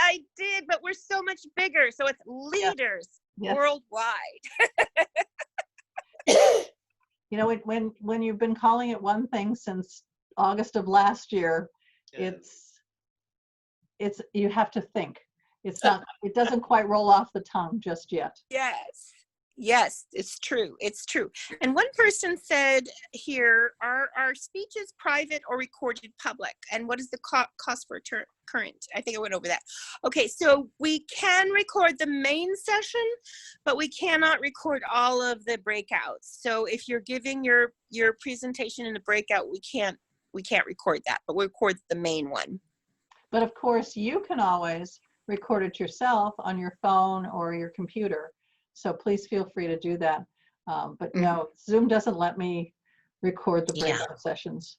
but we're so much bigger. So it's Leaders Yes. Worldwide. You know, when you've been calling it one thing since August of last year, it's you have to think. It's not, it doesn't quite roll off the tongue just yet. Yes, it's true. It's true. And one person said here, are speeches private or recorded public? And what is the cost for current? I think I went over that. Okay, so we can record the main session, but we cannot record all of the breakouts. So if you're giving your presentation in a breakout, we can't record that, but we record the main one. But of course, you can always record it yourself on your phone or your computer. So please feel free to do that. But no, Zoom doesn't let me record the breakout sessions.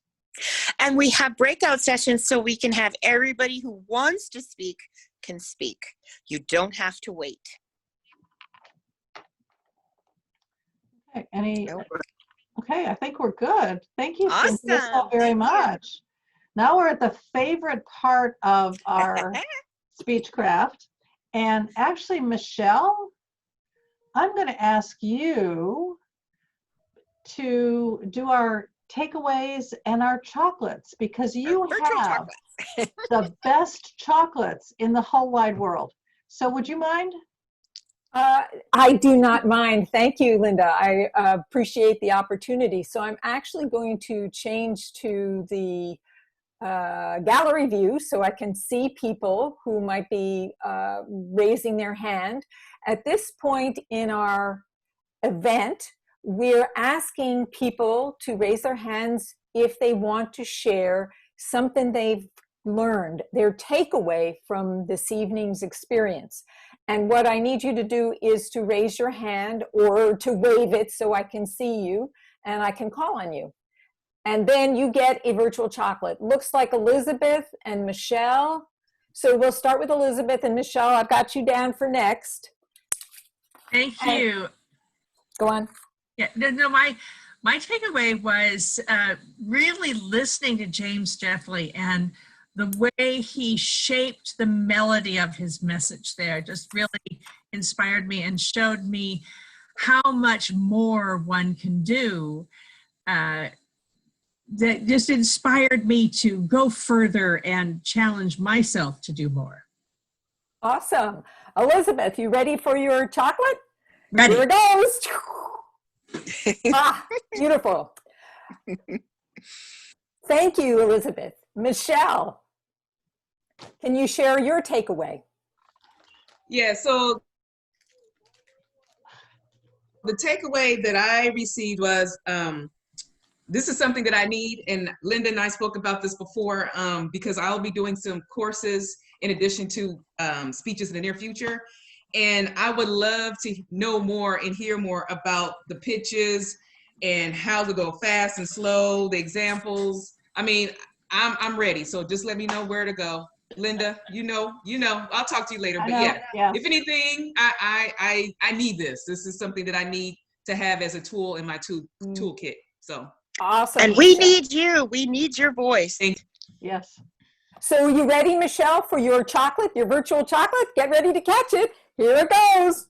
And we have breakout sessions so we can have everybody who wants to speak can speak. You don't have to wait. Okay, okay, I think we're good. Thank you, Cynthia, so Awesome. very much. Now we're at the favorite part of our Speechcraft. And actually, Michelle, I'm going to ask you to do our takeaways and our chocolates, because you have the best chocolates in the whole wide world. So would you mind? I do not mind. Thank you, Linda. I appreciate the opportunity. So I'm actually going to change to the gallery view so I can see people who might be raising their hand. At this point in our event, we're asking people to raise their hands if they want to share something they've learned, their takeaway from this evening's experience. And what I need you to do is to raise your hand or to wave it so I can see you and I can call on you. And then you get a virtual chocolate. Looks like Elizabeth and Michelle. So we'll start with Elizabeth and Michelle. I've got you down for next. Thank you. Go on. Yeah, no, my takeaway was really listening to James Jeffley and the way he shaped the melody of his message there just really inspired me and showed me how much more one can do. That just inspired me to go further and challenge myself to do more. Awesome. Elizabeth, you ready for your chocolate? Ready. Here it goes. Ah, beautiful. Thank you, Elizabeth. Michelle, can you share your takeaway? Yeah, so the takeaway that I received was, this is something that I need, and Linda and I spoke about this before, because I'll be doing some courses in addition to speeches in the near future. And I would love to know more and hear more about the pitches and how to go fast and slow, the examples. I mean, I'm ready, so just let me know where to go. Linda, you know, I'll talk to you later, but yeah, if anything, I need this. This is something that I need to have as a tool in my toolkit, so. Awesome. And we need you. We need your voice. Yes. So are you ready, Michelle, for your chocolate, your virtual chocolate? Get ready to catch it. Here it goes.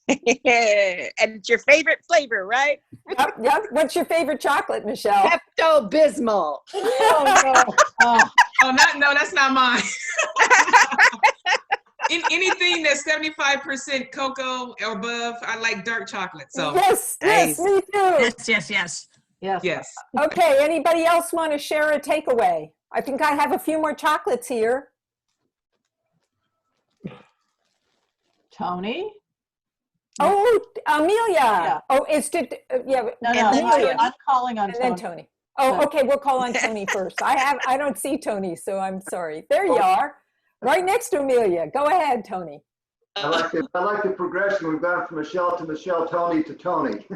And it's your favorite flavor, right? Yep. What's your favorite chocolate, Michelle? Pepto-Bismol. Oh, no. Oh, no, that's not mine. Anything that's 75% cocoa or above, I like dark chocolate. So Yes, Nice. me too. Yes. Yes. Okay, anybody else want to share a takeaway? I think I have a few more chocolates here. Tony? Oh, Amelia. Yeah. Oh, yeah. No, And no, then Amelia. I'm calling on And then Tony. Tony. Oh, But- okay, we'll call on Tony first. I don't see Tony, so I'm sorry. There you are, right next to Amelia. Go ahead, Tony. I like the progression. We've gone from Michelle to Michelle, Tony to Tony.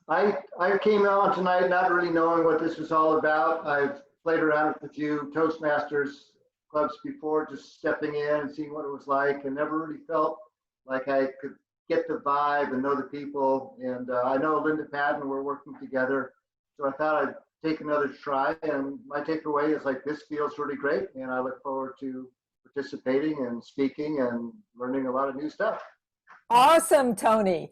I came on tonight not really knowing what this was all about. I've played around with a few Toastmasters clubs before, just stepping in and seeing what it was like, and never really felt like I could get the vibe and know the people. And I know Linda Patton, we're working together. So I thought I'd take another try. And my takeaway is like, this feels really great. And I look forward to participating and speaking and learning a lot of new stuff. Awesome, Tony.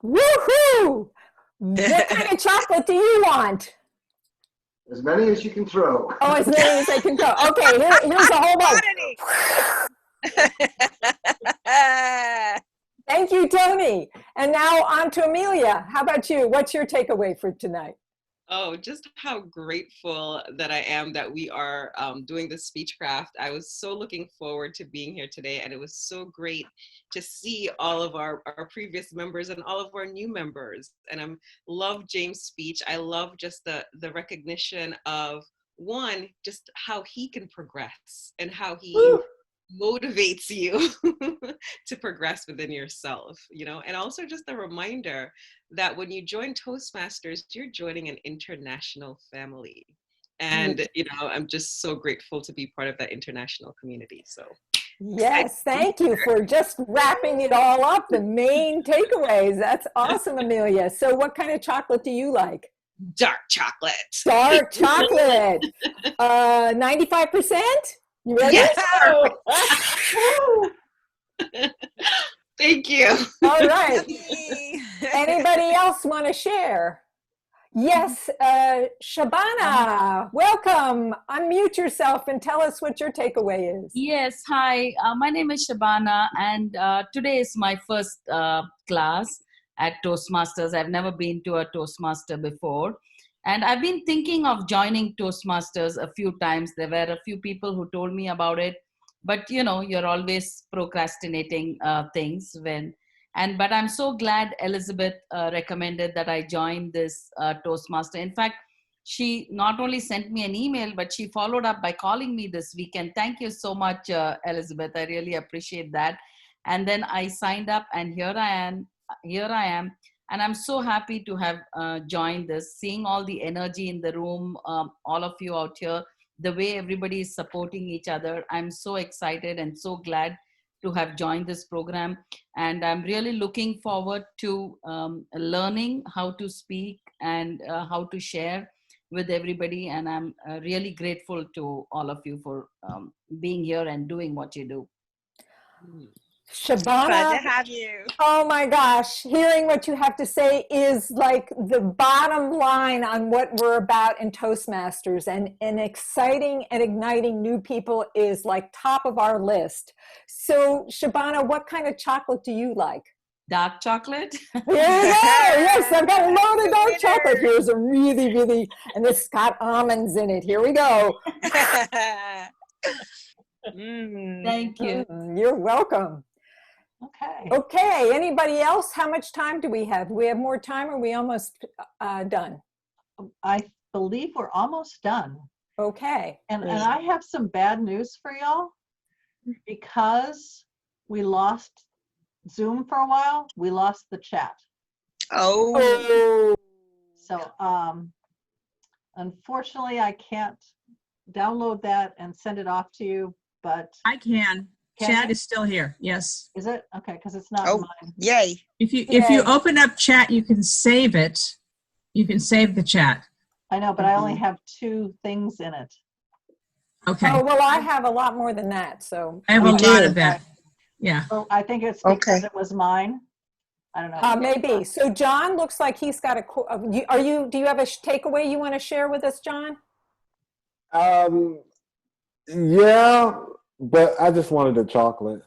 Woohoo! What kind of chocolate do you want? As many as you can throw. Oh, as many as I can go. Okay, here's a whole bunch. Thank you, Tony. And now on to Amelia. How about you? What's your takeaway for tonight? Oh, just how grateful that I am that we are doing the Speechcraft. I was so looking forward to being here today, and it was so great to see all of our previous members and all of our new members. And I love James' speech. I love just the recognition of, one, just how he can progress and how he motivates you to progress within yourself, you know, and also just a reminder that when you join Toastmasters, you're joining an international family. And, you know, I'm just so grateful to be part of that international community. So yes, thank you for just wrapping it all up, the main takeaways. That's awesome, Amelia. So what kind of chocolate do you like? Dark chocolate. Dark chocolate. 95%? You ready? Yes. Thank you. All right. Anybody else want to share? Yes, Shabana, welcome. Unmute yourself and tell us what your takeaway is. Yes, hi. My name is Shabana, and today is my first class at Toastmasters. I've never been to a Toastmaster before. And I've been thinking of joining Toastmasters a few times. There were a few people who told me about it, but you know, you're always procrastinating things but I'm so glad Elizabeth recommended that I join this Toastmaster. In fact, she not only sent me an email, but she followed up by calling me this weekend. Thank you so much, Elizabeth. I really appreciate that. And then I signed up, and here I am. And I'm so happy to have joined this, seeing all the energy in the room, all of you out here, the way everybody is supporting each other. I'm so excited and so glad to have joined this program. And I'm really looking forward to learning how to speak and how to share with everybody. And I'm really grateful to all of you for being here and doing what you do. Shabana, Glad to have you. Oh my gosh, hearing what you have to say is like the bottom line on what we're about in Toastmasters, and exciting and igniting new people is like top of our list. So Shabana, what kind of chocolate do you like? Dark chocolate? Here we go. Yes, I've got a load of dark chocolate. Here's a really, and this has got almonds in it. Here we go. Thank you. You're welcome. Okay. Okay, anybody else? How much time do we have? Do we have more time, or are we almost done? I believe we're almost done. Okay. And I have some bad news for y'all. Because we lost Zoom for a while, we lost the chat. Oh. So unfortunately I can't download that and send it off to you, but I can. Can Chat you? is still here. Yes. Is it? Okay, because it's not Oh, mine. yay. If you open up chat, you can save it. You can save the chat. I know, but I only have 2 things in it. Okay. Oh, well, I have a lot more than that, so. I have a lot of that. Yeah. So I think it's because it was mine. I don't know. Maybe. So John looks like he's got do you have a takeaway you want to share with us, John? Yeah, but I just wanted the chocolate.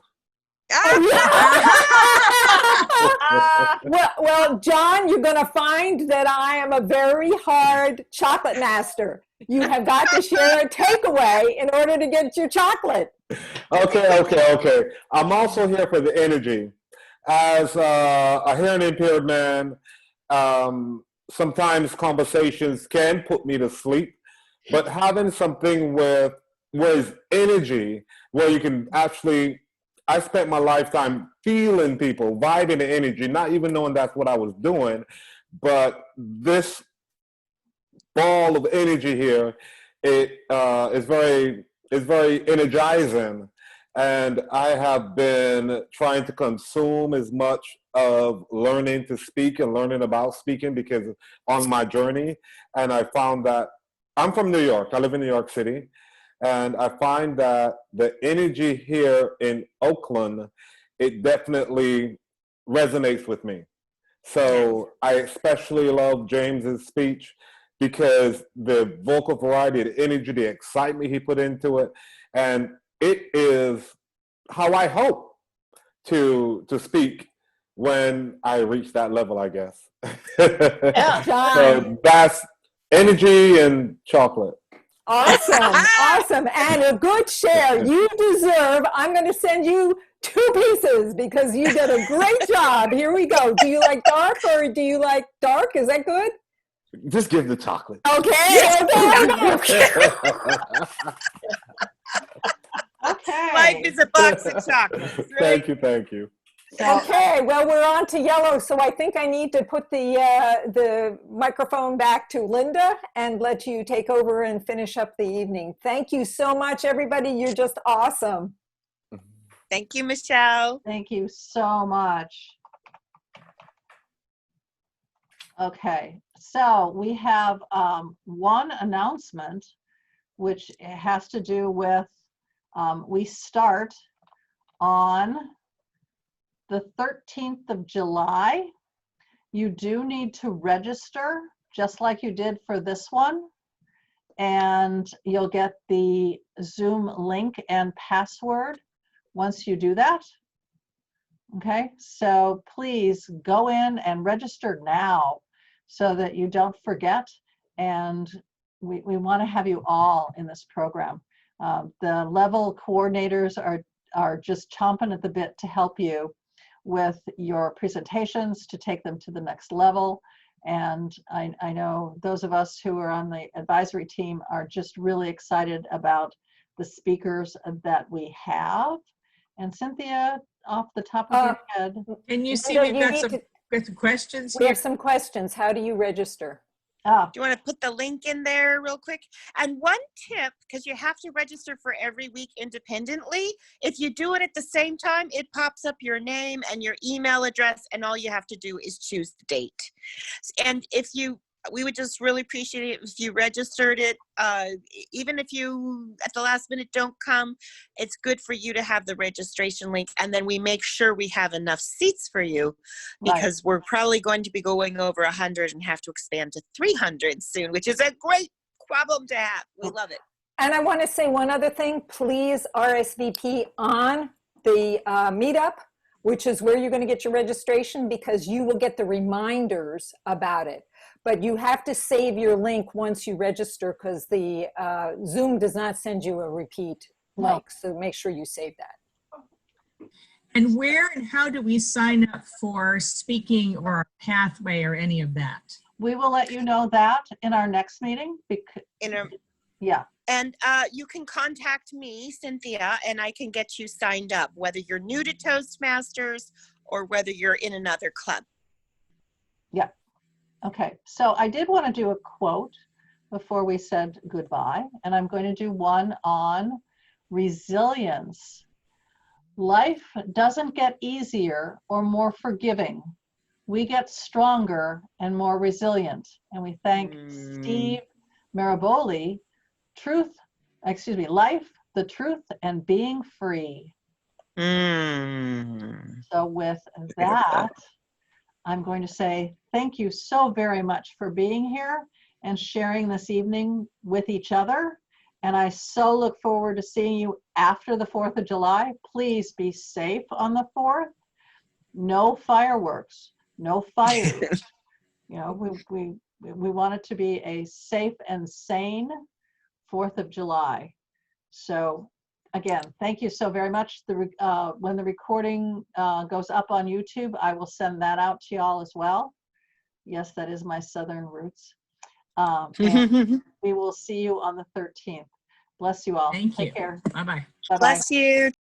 Well, John, you're going to find that I am a very hard chocolate master. You have got to share a takeaway in order to get your chocolate. Okay. I'm also here for the energy. As a hearing impaired man, sometimes conversations can put me to sleep, but having something with energy, where you can actually, I spent my lifetime feeling people, vibing the energy, not even knowing that's what I was doing, but this ball of energy here, it is very energizing. And I have been trying to consume as much of learning to speak and learning about speaking because on my journey. And I found that I'm from New York. I live in New York City. And I find that the energy here in Oakland, it definitely resonates with me. So I especially love James's speech because the vocal variety, the energy, the excitement he put into it. And it is how I hope to speak when I reach that level, I guess. Yeah, John. So that's energy and chocolate. Awesome. And a good share. You deserve, I'm going to send you 2 pieces because you did a great job. Here we go. Do you like dark or do you like dark? Is that good? Just give the chocolate. Okay. Okay. Life is a box of chocolates. Right? Thank you. Okay, well, we're on to yellow, so I think I need to put the microphone back to Linda and let you take over and finish up the evening. Thank you so much, everybody. You're just awesome. Thank you, Michelle. Thank you so much. Okay, so we have one announcement, which has to do with, we start on the 13th of July. You do need to register just like you did for this one. And you'll get the Zoom link and password once you do that. Okay, so please go in and register now so that you don't forget. And we want to have you all in this program. The level coordinators are just chomping at the bit to help you with your presentations to take them to the next level. And I know those of us who are on the advisory team are just really excited about the speakers that we have. And Cynthia, off the top of your head. Can you see we've got some questions We here? have some questions. How do you register? Do you want to put the link in there real quick? And one tip, because you have to register for every week independently, if you do it at the same time, it pops up your name and your email address, and all you have to do is choose the date. And we would just really appreciate it if you registered it. Even if you at the last minute don't come, it's good for you to have the registration link, and then we make sure we have enough seats for you, because we're probably going to be going over 100 and have to expand to 300 soon, which is a great problem to have. We love it. And I want to say one other thing. Please RSVP on the meetup, which is where you're going to get your registration, because you will get the reminders about it. But you have to save your link once you register, because the Zoom does not send you a repeat link. So make sure you save that. And where and how do we sign up for speaking or pathway or any of that? We will let you know that in our next meeting. Yeah. And you can contact me, Cynthia, and I can get you signed up, whether you're new to Toastmasters or whether you're in another club. Yeah. Okay. So I did want to do a quote before we said goodbye, and I'm going to do one on resilience. Life doesn't get easier or more forgiving. We get stronger and more resilient. And we thank Steve Maraboli, life, the truth, and being free. So with that, I'm going to say thank you so very much for being here and sharing this evening with each other. And I so look forward to seeing you after the 4th of July. Please be safe on the 4th. no fireworks, no fires. You know, we want it to be a safe and sane 4th of July. So again, thank you so very much. When the recording goes up on YouTube, I will send that out to y'all as well. Yes, that is my Southern roots. And we will see you on the 13th. Bless you all. Thank you. Take care. Bye-bye. Bye-bye. Bless you.